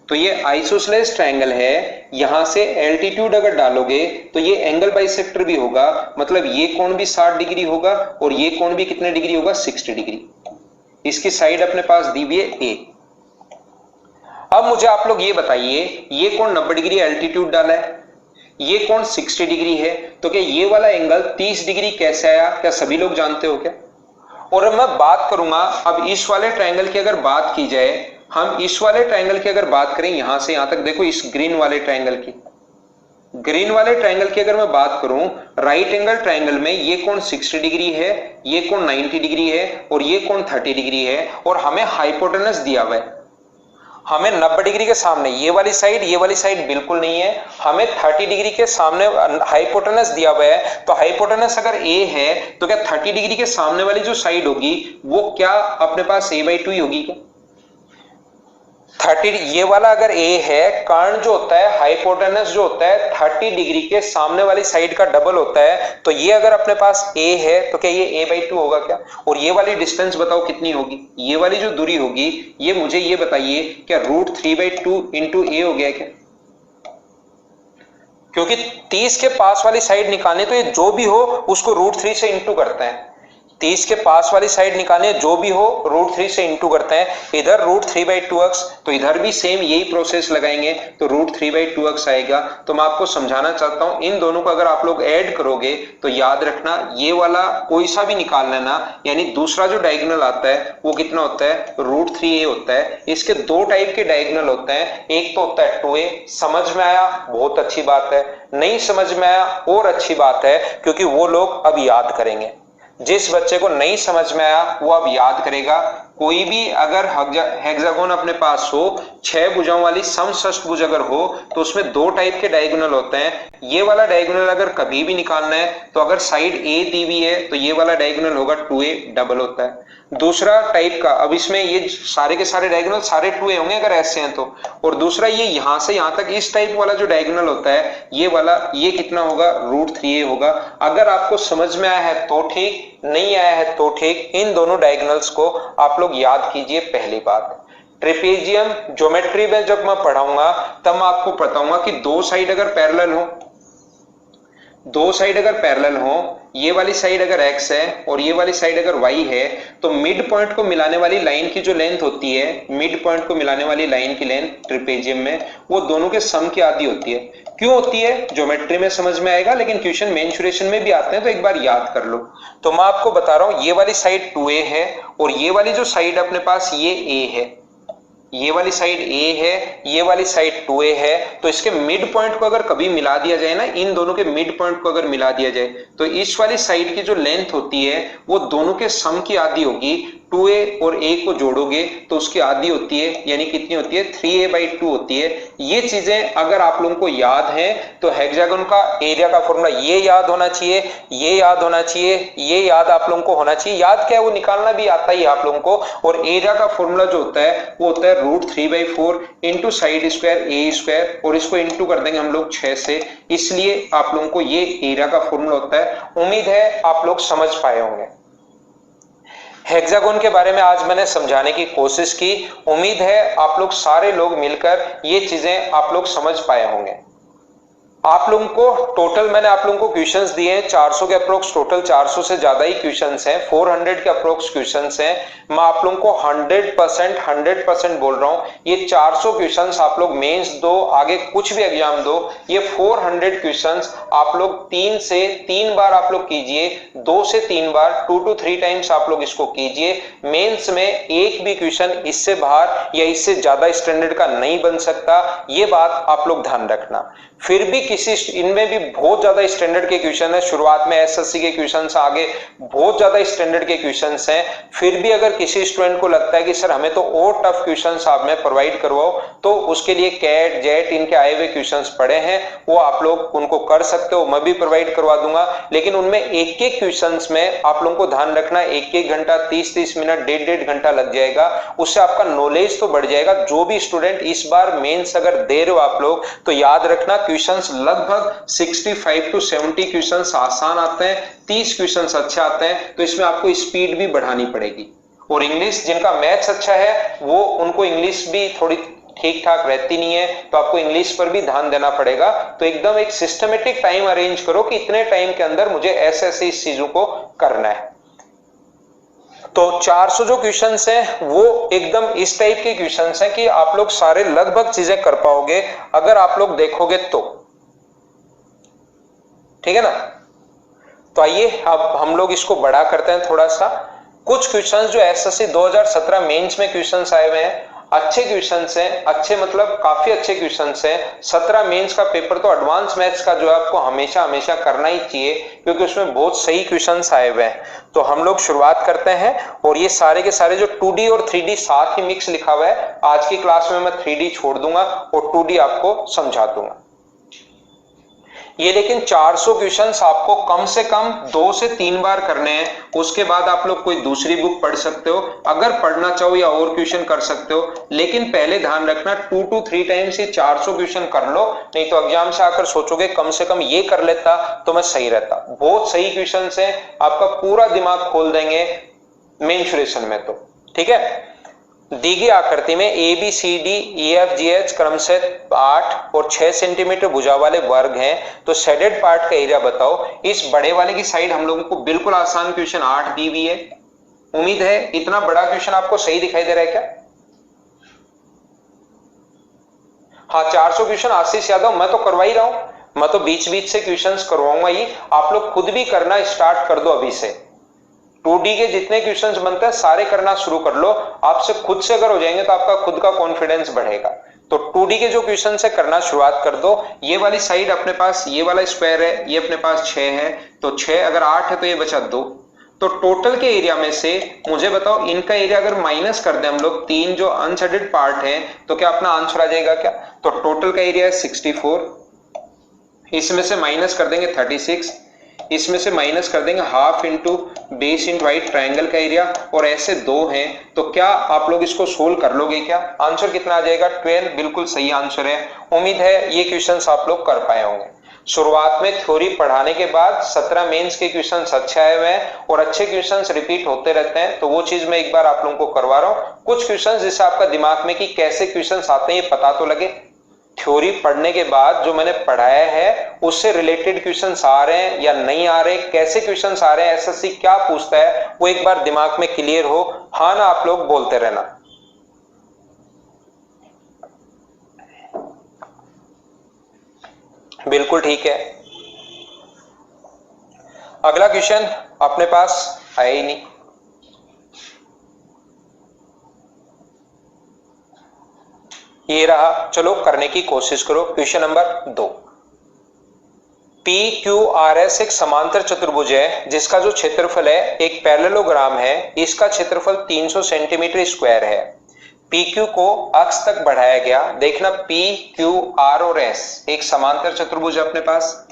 Speaker 2: तो ये आइसोसेलेस ट्रायंगल है, यहां से एल्टीट्यूड अगर डालोगे तो ये एंगल बाइसेक्टर भी होगा, मतलब ये कोण भी 60 डिग्री होगा और ये कोण भी कितने डिग्री होगा? 60 डिग्री। इसकी साइड अपने पास दी हुई है ए। अब मुझे आप लोग ये बताइए, ये कोण 90 डिग्री एल्टीट्यूड डाला है, ये कोण 60 डिग्री है, तो क्या ये वाला एंगल 30 डिग्री कैसे आया? क्या सभी लोग जानते हो क्या? और अब मैं बात करूंगा, अब इस वाले ट्रायंगल की अगर बात की जाए, हम इस वाले ट्रायंगल की अगर बात करें, यहां से यहां तक देखो, इस ग्रीन वाले ट्रायंगल की, ग्रीन वाले ट्रायंगल की अगर मैं बात करूं, राइट एंगल ट्रायंगल में ये कोण 60 डिग्री है, ये कोण 90 डिग्री है और ये कोण 30 डिग्री है, और हमें हाइपोटेनस दिया हुआ है। हमें 90 डिग्री के सामने ये वाली साइड बिल्कुल नहीं है, हमें 30 डिग्री के सामने हाइपोटेनस दिया हुआ है। तो हाइपोटेनस अगर a है तो क्या 30 डिग्री के सामने वाली जो साइड होगी वो क्या अपने पास a/2 ही होगी क्या? 30, ये वाला अगर a है, कारण जो होता है हाइपोटेनस जो होता है 30 डिग्री के सामने वाली साइड का डबल होता है। तो ये अगर अपने पास a है तो क्या ये a/2 होगा क्या? और ये वाली डिस्टेंस बताओ कितनी होगी? ये वाली जो दूरी होगी, ये मुझे ये बताइए, क्या √3/2 इंटू a हो गया क्या? क्योंकि 30 के पास वाली साइड निकालने तो ये जो भी हो उसको √3 से इंटू करते हैं। 30 के पास वाली साइड निकालने जो भी हो √3 से इंटू करते हैं। इधर √3/2x, तो इधर भी सेम यही प्रोसेस लगाएंगे तो √3/2x आएगा। तो मैं आपको समझाना चाहता हूं, इन दोनों को अगर आप लोग ऐड करोगे तो याद रखना, ये वाला कोई सा भी निकाल लेना, यानी दूसरा जो डायगोनल आता है वो कितना होता है? √3a होता है। इसके दो टाइप के डायगोनल होते हैं, एक तो होता है 2a। समझ में आया? बहुत अच्छी बात है। नहीं समझ में आया? और अच्छी बात है, क्योंकि वो लोग अब याद करेंगे। जिस बच्चे को नहीं समझ में आया वो अब याद करेगा। कोई भी अगर हेक्सागोन अपने पास हो, 6 भुजाओं वाली समषष्टभुज अगर हो, तो उसमें दो टाइप के डायगोनल होते हैं। ये वाला डायगोनल अगर कभी भी निकालना है तो अगर साइड ए दी हुई है तो ये वाला डायगोनल होगा 2a डबल होता है। दूसरा टाइप का, अब इसमें ये सारे के सारे डायगोनल सारे 2a होंगे अगर ऐसे हैं तो, और दूसरा ये यहां से यहां तक इस टाइप वाला जो डायगोनल होता है ये वाला, ये कितना होगा? √3a होगा। अगर आपको समझ में आया है तो ठीक, नहीं आया है तो ठीक। इन दोनों डायगोनल्स को आप लोग याद कीजिए। पहली बात, ट्रेपेजियम ज्योमेट्री में जब मैं पढ़ाऊंगा तब मैं आपको बताऊंगा कि दो साइड अगर पैरेलल हो, दो साइड अगर पैरेलल हो, ये वाली साइड अगर x है और ये वाली साइड अगर y है, तो मिड पॉइंट को मिलाने वाली लाइन की जो लेंथ होती है, मिड पॉइंट को मिलाने वाली लाइन की लेंथ ट्रेपेजियम में, वो दोनों के सम की आधी होती है। क्यों होती है? ज्योमेट्री में समझ में आएगा, लेकिन क्वेश्चन मेंसुरेशन में भी आते हैं, तो एक बार याद कर लो। तो मैं आपको बता रहा हूं, ये वाली साइड 2a है और ये वाली जो साइड अपने पास ये a है, ये वाली साइड a है, ये वाली साइड 2a है। तो इसके मिड पॉइंट को अगर कभी मिला दिया जाए ना, इन दोनों के मिड पॉइंट को अगर मिला दिया जाए, तो इस वाली साइड की जो लेंथ होती है वो दोनों के सम की आधी होगी। 2a और a को जोड़ोगे तो उसकी आधी होती है, यानी कितनी होती है? 3a/2 होती है। ये चीजें अगर आप लोगों को याद है तो हेक्सागोन का एरिया का फॉर्मूला ये याद होना चाहिए, ये याद होना चाहिए, ये याद आप लोगों को होना चाहिए। याद क्या है? वो निकालना भी आता ही आप लोगों को। और एरिया का फॉर्मूला जो होता है वो होता है √3/4 into side square a square, और इसको इंटू कर देंगे हम लोग 6 से, इसलिए आप लोगों को ये एरिया का फॉर्मूला होता है। उम्मीद है आप लोग समझ पाए होंगे। हेक्सागोन के बारे में आज मैंने समझाने की कोशिश की। उम्मीद है आप लोग सारे लोग मिलकर ये चीजें आप लोग समझ पाए होंगे। आप लोगों को टोटल मैंने आप लोगों को क्वेश्चंस दिए हैं 400 के अप्रोक्स, टोटल 400 से ज्यादा ही क्वेश्चंस हैं, 400 के अप्रोक्स क्वेश्चंस हैं। मैं आप लोगों को 100% बोल रहा हूं, ये 400 क्वेश्चंस आप लोग मेंस दो, आगे कुछ भी एग्जाम दो, ये 400 क्वेश्चंस आप लोग 3 से 3 बार आप लोग कीजिए, 2 से 3 बार, 2 to 3 टाइम्स आप लोग इसको कीजिए। मेंस में एक भी क्वेश्चन इससे बाहर या इससे ज्यादा स्टैंडर्ड का नहीं बन सकता, ये बात आप लोग ध्यान रखना। फिर भी किसी इनमें भी बहुत ज्यादा स्टैंडर्ड के क्वेश्चन है, शुरुआत में एसएससी के क्वेश्चंस, आगे बहुत ज्यादा स्टैंडर्ड के क्वेश्चंस हैं। फिर भी अगर किसी स्टूडेंट को लगता है कि सर हमें तो और टफ क्वेश्चंस आप में प्रोवाइड करवाओ, तो उसके लिए कैट जेट इनके आए हुए क्वेश्चंस पड़े हैं, वो आप लोग उनको कर सकते हो, मैं भी प्रोवाइड करवा दूंगा। लेकिन उनमें एक एक क्वेश्चंस में आप लोगों को ध्यान रखना, एक एक घंटा 30-30 मिनट, 1.5 घंटा लग जाएगा, उससे आपका नॉलेज तो बढ़ जाएगा। जो भी स्टूडेंट इस बार मेंस अगर दे रहे हो आप लोग, तो याद रखना क्वेश्चंस लगभग 65 to 70 क्वेश्चंस आसान आते हैं, 30 क्वेश्चंस अच्छे आते हैं, तो इसमें आपको स्पीड भी बढ़ानी पड़ेगी। और इंग्लिश, जिनका मैथ्स अच्छा है वो, उनको इंग्लिश भी थोड़ी ठीक ठाक रहती नहीं है, तो आपको इंग्लिश पर भी ध्यान देना पड़ेगा। तो एकदम एक सिस्टमेटिक टाइम अरेंज करो कि इतने टाइम के अंदर मुझे ऐसे ऐसे इस चीजों को करना है। तो 400 जो क्वेश्चंस हैं वो एकदम इस टाइप के क्वेश्चंस हैं कि आप लोग सारे लगभग चीजें कर पाओगे अगर आप लोग देखोगे तो, ठीक है ना। तो आइए अब हम लोग इसको बड़ा करते हैं थोड़ा सा। कुछ क्वेश्चंस जो एसएससी 2017 मेंस में क्वेश्चंस आए हुए हैं, अच्छे क्वेश्चंस हैं, अच्छे मतलब काफी अच्छे क्वेश्चंस हैं। 17 मेंस का पेपर तो एडवांस मैथ्स का जो है आपको हमेशा हमेशा करना ही चाहिए, क्योंकि उसमें बहुत सही क्वेश्चंस आए हुए हैं। तो हम लोग शुरुआत करते हैं, और ये सारे के सारे जो 2D और 3D साथ ही मिक्स लिखा हुआ है, आज की क्लास में मैं 3D छोड़ दूंगा और 2D आपको समझा दूंगा। ये लेकिन 400 क्वेश्चंस आपको कम से कम 2 से 3 बार करने हैं, उसके बाद आप लोग कोई दूसरी बुक पढ़ सकते हो, अगर पढ़ना चाहो या और क्वेश्चन कर सकते हो, लेकिन पहले ध्यान रखना 2 to 3 टाइम्स ये 400 क्वेश्चन कर लो, नहीं तो एग्जाम से आकर सोचोगे कम से कम ये कर लेता तो मैं सही रहता। बहुत सही क्वेश्चंस हैं, आपका पूरा दिमाग खोल देंगे मेंसुरेशन में, तो ठीक है। दी गई आकृति में A B C D E F G H क्रम से 8 और 6 सेंटीमीटर भुजा वाले वर्ग हैं, तो शेडेड पार्ट का एरिया बताओ। इस बड़े वाले की साइड हम लोगों को बिल्कुल आसान क्वेश्चन 8 दी हुई है। उम्मीद है इतना बड़ा क्वेश्चन आपको सही दिखाई दे रहा है क्या? हाँ, 400 क्वेश्चन आशीष यादव मैं तो करवा ही रहा हूं, मैं तो बीच बीच से क्वेश्चंस करवाऊंगा ही, आप लोग खुद भी करना स्टार्ट कर दो अभी से। 2D के जितने क्वेश्चंस बनते हैं सारे करना शुरू कर लो, आपसे खुद से अगर हो जाएंगे तो आपका खुद का कॉन्फिडेंस बढ़ेगा। तो 2D के जो क्वेश्चन है करना शुरुआत कर दो। ये वाली साइड अपने पास, ये वाला स्क्वायर है, ये अपने पास 6 है, तो 6 अगर 8 है तो ये बचा 2। तो टोटल के एरिया में से मुझे बताओ, इनका एरिया अगर माइनस कर दें हम लोग, 3 जो अनशेडेड पार्ट है, तो क्या अपना आंसर आ जाएगा क्या? तो टोटल का एरिया है 64, इसमें से माइनस कर देंगे 36, इसमें से माइनस कर देंगे half into base into height, triangle का एरिया, और ऐसे 2 हैं, तो क्या आप लोग इसको सोल्व कर लोगे क्या? आंसर कितना आ जाएगा? 12, बिल्कुल सही आंसर है। उम्मीद है ये क्वेश्चंस आप लोग कर पाए होंगे। शुरुआत में थ्योरी पढ़ाने के बाद 17 मेंस के क्वेश्चंस अच्छे आए हुए हैं, और अच्छे क्वेश्चंस रिपीट होते रहते हैं, तो वो चीज मैं एक बार आप लोगों को करवा रहा हूं। कुछ क्वेश्चंस जिससे आपका दिमाग में कि कैसे क्वेश्चंस आते हैं ये पता तो लगे। थ्योरी पढ़ने के बाद जो मैंने पढ़ाया है उससे रिलेटेड क्वेश्चंस आ रहे हैं या नहीं आ रहे, कैसे क्वेश्चंस आ रहे हैं, एसएससी क्या पूछता है, वो एक बार दिमाग में क्लियर हो। हाँ ना आप लोग बोलते रहना। बिल्कुल ठीक है। अगला क्वेश्चन अपने पास आया ही नहीं। ये रहा, चलो करने की कोशिश करो। क्वेश्चन नंबर 2, PQRS एक समांतर चतुर्भुज है जिसका जो क्षेत्रफल है एक पैरेललोग्राम है, इसका क्षेत्रफल 300 सेंटीमीटर स्क्वायर है। PQ को अक्ष तक बढ़ाया गया। देखना PQR और S एक समांतर चतुर्भुज है अपने पास,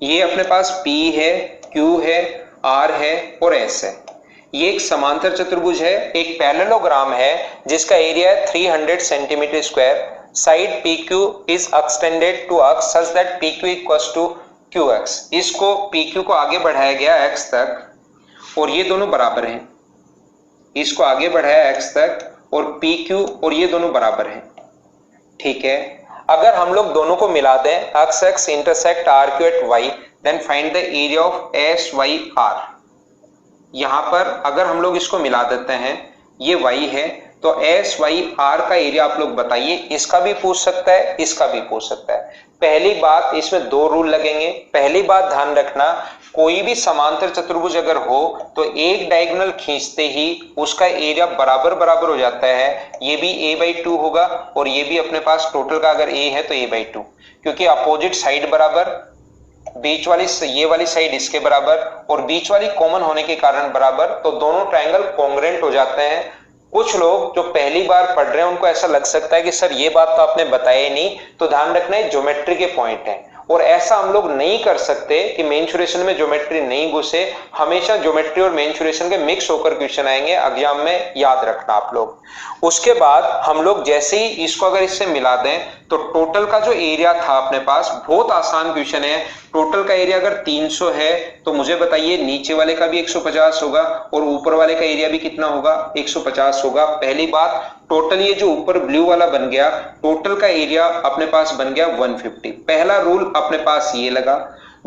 Speaker 2: ये अपने पास P है, Q है, R है और S है। ये एक समांतर चतुर्भुज है, एक पैरेललोग्राम है जिसका एरिया है 300 centimetre square. Side PQ is extended to x such that PQ equals to QX। इसको PQ को आगे बढ़ाया गया x तक, और ये दोनों बराबर हैं। इसको आगे बढ़ाया x तक और पी क्यू और ये दोनों बराबर हैं, ठीक है। अगर हम लोग दोनों को मिला दें, X X intersect R Q at Y, then find the area of S Y R. यहां पर अगर हम लोग इसको मिला देते हैं, ये y है, तो एस वाई आर का एरिया आप लोग बताइए। इसका भी पूछ सकता है, इसका भी पूछ सकता है। पहली बात, इसमें दो रूल लगेंगे। पहली बात ध्यान रखना, कोई भी समांतर चतुर्भुज अगर हो तो एक डायगोनल खींचते ही उसका एरिया बराबर बराबर हो जाता है। ये भी a/2 होगा और ये भी अपने पास टोटल का अगर a है तो a/2, क्योंकि अपोजिट साइड बराबर, बीच वाली ये वाली साइड इसके बराबर और बीच वाली कॉमन होने के कारण बराबर, तो दोनों ट्रायंगल कॉन्ग्रुएंट हो जाते हैं। कुछ लोग जो पहली बार पढ़ रहे हैं उनको ऐसा लग सकता है कि सर ये बात तो आपने बताया ही नहीं, तो ध्यान रखना है ज्योमेट्री के पॉइंट है और ऐसा हम लोग नहीं कर सकते कि मेंसुरेशन में ज्योमेट्री नहीं घुसे। हमेशा ज्योमेट्री और मेंसुरेशन के मिक्स होकर क्वेश्चन आएंगे एग्जाम में, याद रखना आप लोग। उसके बाद हम लोग जैसे ही इसको अगर इससे मिला दें तो टोटल का जो एरिया था अपने पास, बहुत आसान क्वेश्चन है। टोटल का एरिया अगर 300 है तो मुझे बताइए नीचे वाले का भी 150 होगा और ऊपर वाले का एरिया भी कितना होगा, 150 होगा। पहली बात, टोटल ये जो ऊपर ब्लू वाला बन गया, टोटल का एरिया अपने पास बन गया 150। पहला रूल अपने पास ये लगा।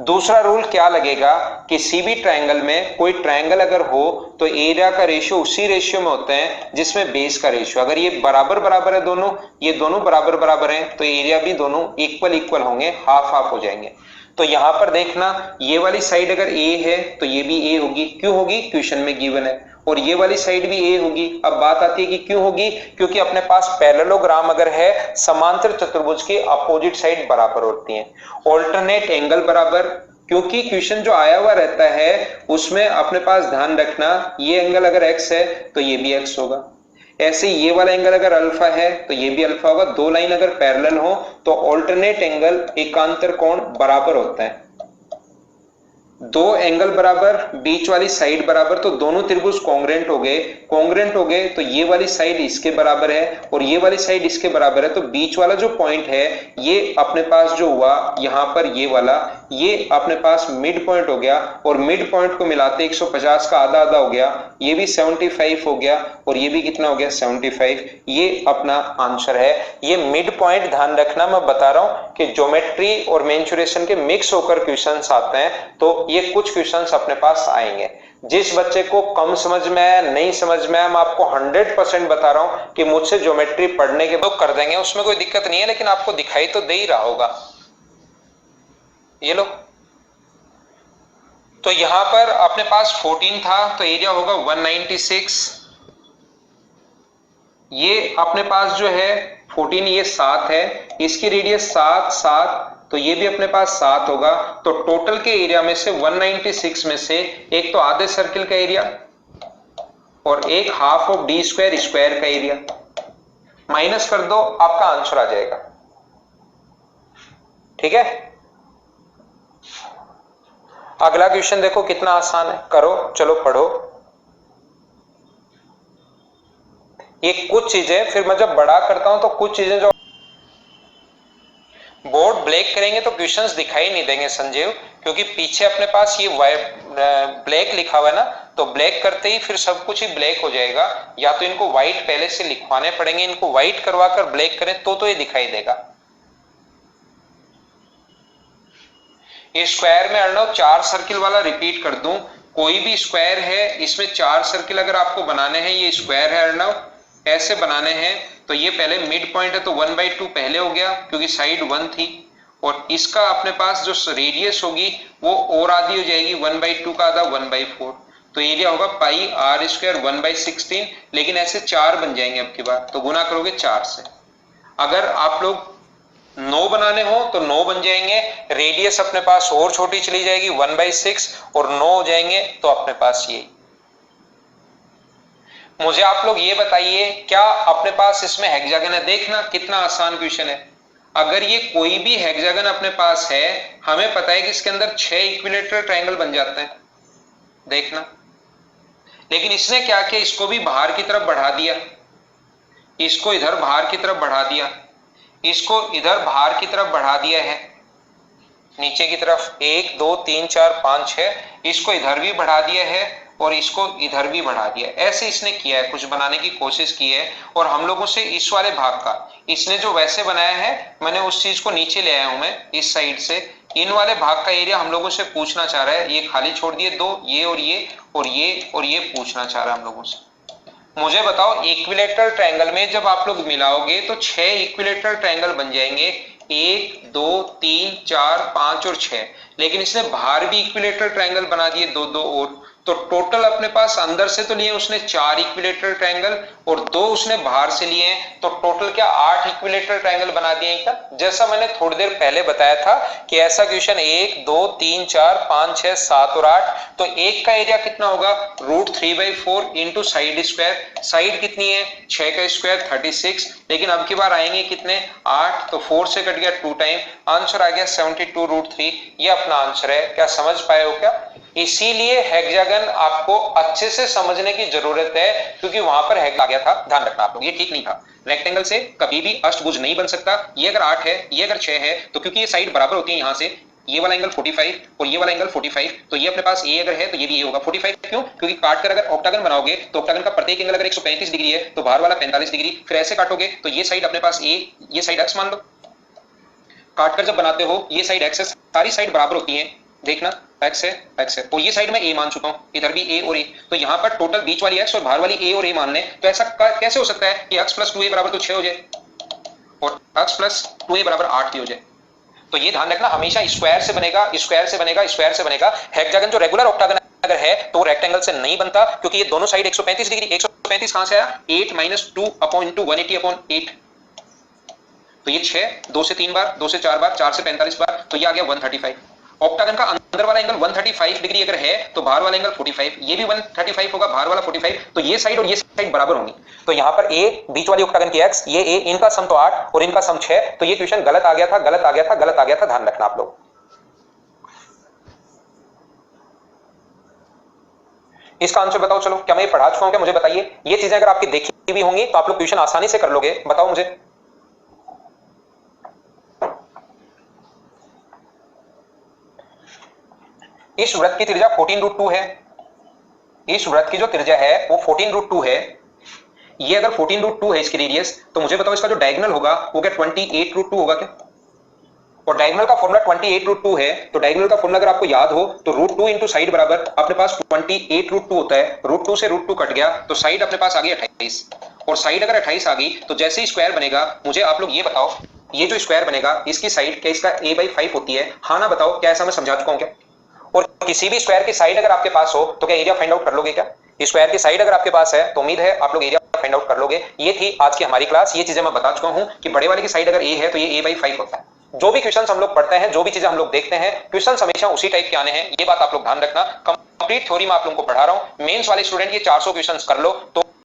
Speaker 2: दूसरा रूल क्या लगेगा, किसी भी ट्रायंगल में कोई ट्रायंगल अगर हो तो एरिया का रेशियो उसी रेशियो में होता है जिसमें बेस का रेशियो, अगर ये बराबर बराबर है दोनों, ये दोनों बराबर बराबर हैं, तो एरिया भी दोनों इक्वल इक्वल होंगे, हाफ हाफ हो जाएंगे। तो यहां पर देखना, ये वाली साइड अगर a है तो ये भी a होगी। क्यों होगी, क्वेश्चन में गिवन है। और ये वाली साइड भी a होगी। अब बात आती है कि क्यों होगी, क्योंकि अपने पास पैरेललोग्राम अगर है, समांतर चतुर्भुज की अपोजिट साइड बराबर होती हैं। ऑल्टरनेट एंगल बराबर, क्योंकि क्वेश्चन जो आया हुआ रहता है उसमें अपने पास ध्यान रखना, ये एंगल अगर x है तो ये भी x होगा। ऐसे ये वाला एंगल अगर अल्फा है तो ये भी अल्फा होगा। दो लाइन अगर पैरेलल हो तो ऑल्टरनेट एंगल, एकांतर कोण बराबर होता है। दो एंगल बराबर, बीच वाली साइड बराबर, तो दोनों त्रिभुज कॉन्ग्रुएंट हो गए। कॉन्ग्रुएंट हो गए तो ये वाली साइड इसके बराबर है और ये वाली साइड इसके बराबर है, तो बीच वाला जो पॉइंट है ये अपने पास जो हुआ यहां पर, ये वाला, ये अपने पास मिड पॉइंट हो गया और मिड पॉइंट को मिलाते 150 का आधा आधा हो गया, ये भी 75 हो गया और ये भी कितना हो गया, 75। ये अपना आंसर है। ये मिड पॉइंट ध्यान रखना, मैं बता रहा हूं कि ज्योमेट्री और मेंसुरेशन के मिक्स होकर क्वेश्चंस आते हैं, तो ये कुछ क्वेश्चंस अपने पास आएंगे। जिस बच्चे को कम समझ में आया, नहीं समझ में आया, मैं आपको 100% बता रहा हूं कि मुझसे ज्योमेट्री पढ़ने के बाद कर देंगे, उसमें कोई दिक्कत नहीं है, लेकिन आपको दिखाई तो दे ही रहा होगा। ये लो, तो यहां पर अपने पास 14 था तो एरिया होगा 196। ये अपने पास जो है 14, ये 7 है, इसकी रेडियस 7 7, तो ये भी अपने पास 7 होगा। तो टोटल के एरिया में से 196 में से एक तो आधे सर्किल का एरिया और एक half of D square square का एरिया माइनस कर दो, आपका आंसर आ जाएगा। ठीक है, अगला क्वेश्चन देखो कितना आसान है, करो, चलो पढ़ो। ये कुछ चीजें फिर मैं जब बड़ा करता हूं तो कुछ चीजें जो बोर्ड ब्लैक करेंगे तो क्वेश्चंस दिखाई नहीं देंगे संजीव, क्योंकि पीछे अपने पास ये ब्लैक लिखा हुआ है ना, तो ब्लैक करते ही फिर सब कुछ ही ब्लैक हो जाएगा। या तो इनको व्हाइट पहले से लिखवाने पड़ेंगे, इनको व्हाइट करवा कर ब्लैक करें तो ये दिखाई देगा। ये स्क्वायर में अर्णव 4 सर्किल वाला रिपीट कर दूं, कोई भी स्क्वायर है इसमें 4 सर्किल अगर आपको बनाने हैं, ये स्क्वायर है अर्णव, ऐसे बनाने हैं, तो ये पहले मिड पॉइंट है तो 1/2 पहले हो गया क्योंकि साइड 1 थी, और इसका अपने पास जो रेडियस होगी वो और आधी हो जाएगी, 1/2 का आधा 1/4, तो एरिया होगा पाई आर स्क्वायर 1/16। लेकिन ऐसे 4 बन जाएंगे अब की बार, तो गुना करोगे 4 से। अगर आप लोग 9 बनाने हो तो 9 बन जाएंगे, रेडियस अपने पास और छोटी चली जाएगी 1/6 और 9 हो जाएंगे, तो अपने पास ये। मुझे आप लोग ये बताइए, क्या अपने पास इसमें हेक्सागन है? देखना कितना आसान क्वेश्चन है। अगर ये कोई भी हेक्सागन अपने पास है, हमें पता है कि इसके अंदर 6 इक्विलेटरल ट्रायंगल बन जाते हैं, देखना। लेकिन इसने क्या किया, इसको भी बाहर की तरफ बढ़ा दिया, इसको इधर बाहर की तरफ बढ़ा दिया, इसको इधर बाहर की तरफ बढ़ा दिया है, नीचे की तरफ 1 2 3 4 5 6, इसको इधर भी बढ़ा दिया है और इसको इधर भी बढ़ा दिया, ऐसे इसने किया है, कुछ बनाने की कोशिश की है। और हम लोगों से इस वाले भाग का इसने जो वैसे बनाया है, मैंने उस चीज को नीचे ले आया हूं मैं इस साइड से। इन वाले भाग का एरिया हम लोगों से पूछना चाह रहा है, ये खाली छोड़ दिए दो, ये और ये और ये और ये पूछना चाह रहा है हम लोगों से। मुझे बताओ इक्विलेटरल ट्रायंगल में जब आप लोग मिलाओगे तो 6 इक्विलेटरल ट्रायंगल बन जाएंगे, 1 2 3 4 5 और 6। लेकिन इसने बाहर भी इक्विलेटरल ट्रायंगल बना दिए 2 2 और, तो टोटल अपने पास अंदर से तो लिए उसने 4 इक्विलेटरल ट्रायंगल और 2 उसने बाहर से लिए हैं, तो टोटल क्या 8 इक्विलेटरल ट्रायंगल बना दिए क्या? जैसा मैंने थोड़ी देर पहले बताया था कि ऐसा क्वेश्चन 1 2 3 4 5 6 7 और 8, तो एक का एरिया कितना होगा, √3/4 इंटू साइड स्क्वायर। साइड कितनी है, 6 का स्क्वायर 36, लेकिन अब की बार आएंगे कितने 8, तो 4 से कट गया 2 टाइम, आंसर आ गया 72√3। ये अपना आंसर है। क्या समझ पाए हो क्या? इसीलिए हेक्सागन आपको अच्छे से समझने की जरूरत है, क्योंकि वहां पर हेक्सा आ गया था, ध्यान रखना आप लोग, ये ठीक नहीं था। रेक्टेंगल से कभी भी अष्टभुज नहीं बन सकता। ये अगर 8 है, ये अगर 6 है, तो क्योंकि ये साइड बराबर होती है, यहां से ये वाला एंगल 45 और ये वाला एंगल 45, तो ये अपने पास ए अगर है तो ये भी ए होगा 45। क्यों? क्योंकि काट कर अगर ऑक्टागन बनाओगे तो ऑक्टागन का प्रत्येक एंगल अगर 135 डिग्री है तो बाहर वाला 45 डिग्री, फिर ऐसे काटोगे तो ये साइड अपने पास ए, ये साइड एक्स मान लो। काट कर जब बनाते हो ये साइड एक्स है, सारी साइड बराबर होती है, देखना एक्स है एक्स है, और ये साइड में ए मान चुका हूं, इधर भी ए और ए, तो यहां पर टोटल बीच वाली एक्स और बाहर वाली ए और ए मान लें, तो ऐसा कैसे हो सकता है कि x + 2a बराबर तो 6 हो जाए और x + 2a बराबर 8 भी हो जाए। तो ये ध्यान रखना, हमेशा स्क्वायर से बनेगा, स्क्वायर से बनेगा, स्क्वायर से बनेगा। हेक्सागन जो रेगुलर ऑक्टागन अगर है तो वो रेक्टेंगल से नहीं बनता, क्योंकि ये दोनों साइड 135 डिग्री, 135 कहां से आया, 8 - 2/2 180/8, तो ये 6 2 से 3 बार, 2 से 4 बार, 4 से 45 बार, तो ये आ गया 135। ऑक्टागन का अंदर वाला एंगल 135 डिग्री अगर है तो बाहर वाला एंगल 45, ये भी 135 होगा, बाहर वाला 45, तो ये साइड और ये साइड बराबर होंगी। तो यहां पर ए बीच वाली ऑक्टागन की एक्स, ये ए, इनका सम तो 8 और इनका सम 6, तो ये क्वेश्चन गलत आ गया था, गलत आ गया था, गलत आ गया था, ध्यान रखना आप लोग। इसका आंसर बताओ, चलो क्या मैं पढ़ा चुका हूं क्या, मुझे बताइए। ये चीजें अगर आपकी देखी हुई होंगी तो आप लोग क्वेश्चन आसानी से कर लोगे, बताओ मुझे। इस वृत्त की त्रिज्या 14√2 है, इस वृत्त की जो त्रिज्या है वो 14√2 है। ये अगर 14√2 है इसकी रेडियस, तो मुझे बताओ इसका जो डायगोनल होगा वो क्या 28√2 होगा क्या? और डायगोनल का फॉर्मूला 28√2 है, तो डायगोनल का फॉर्मूला अगर आपको याद हो तो √2 इंटू साइड बराबर अपने पास 28√2 होता है। √2 से √2 कट गया तो साइड अपने पास आ गई 28, और साइड अगर 28 आ गई तो जैसे ही स्क्वायर बनेगा, मुझे आप लोग ये बताओ, ये जो स्क्वायर बनेगा इसकी साइड क्या इसका a/5 होती है? हाँ ना बताओ, क्या ऐसा मैं समझा चुका हूं क्या? और किसी भी स्क्वायर की साइड अगर आपके पास हो तो क्या एरिया फाइंड आउट कर लोगे क्या? स्क्वायर की साइड अगर आपके पास है तो उम्मीद है आप लोग एरिया फाइंड आउट कर लोगे। ये थी आज की हमारी क्लास, ये चीजें मैं बता चुका हूं कि बड़े वाले की साइड अगर ए है तो ये a/5 होता है। जो भी क्वेश्चन हम लोग पढ़ते हैं, जो भी चीजें हम लोग देखते हैं, क्वेश्चन हमेशा उसी टाइप के आने हैं, ये बात आप लोग ध्यान रखना। कंप्लीट थ्योरी में आप लोगों को पढ़ा रहा हूं, मेंस वाले स्टूडेंट ये 400 क्वेश्चन कर लो तो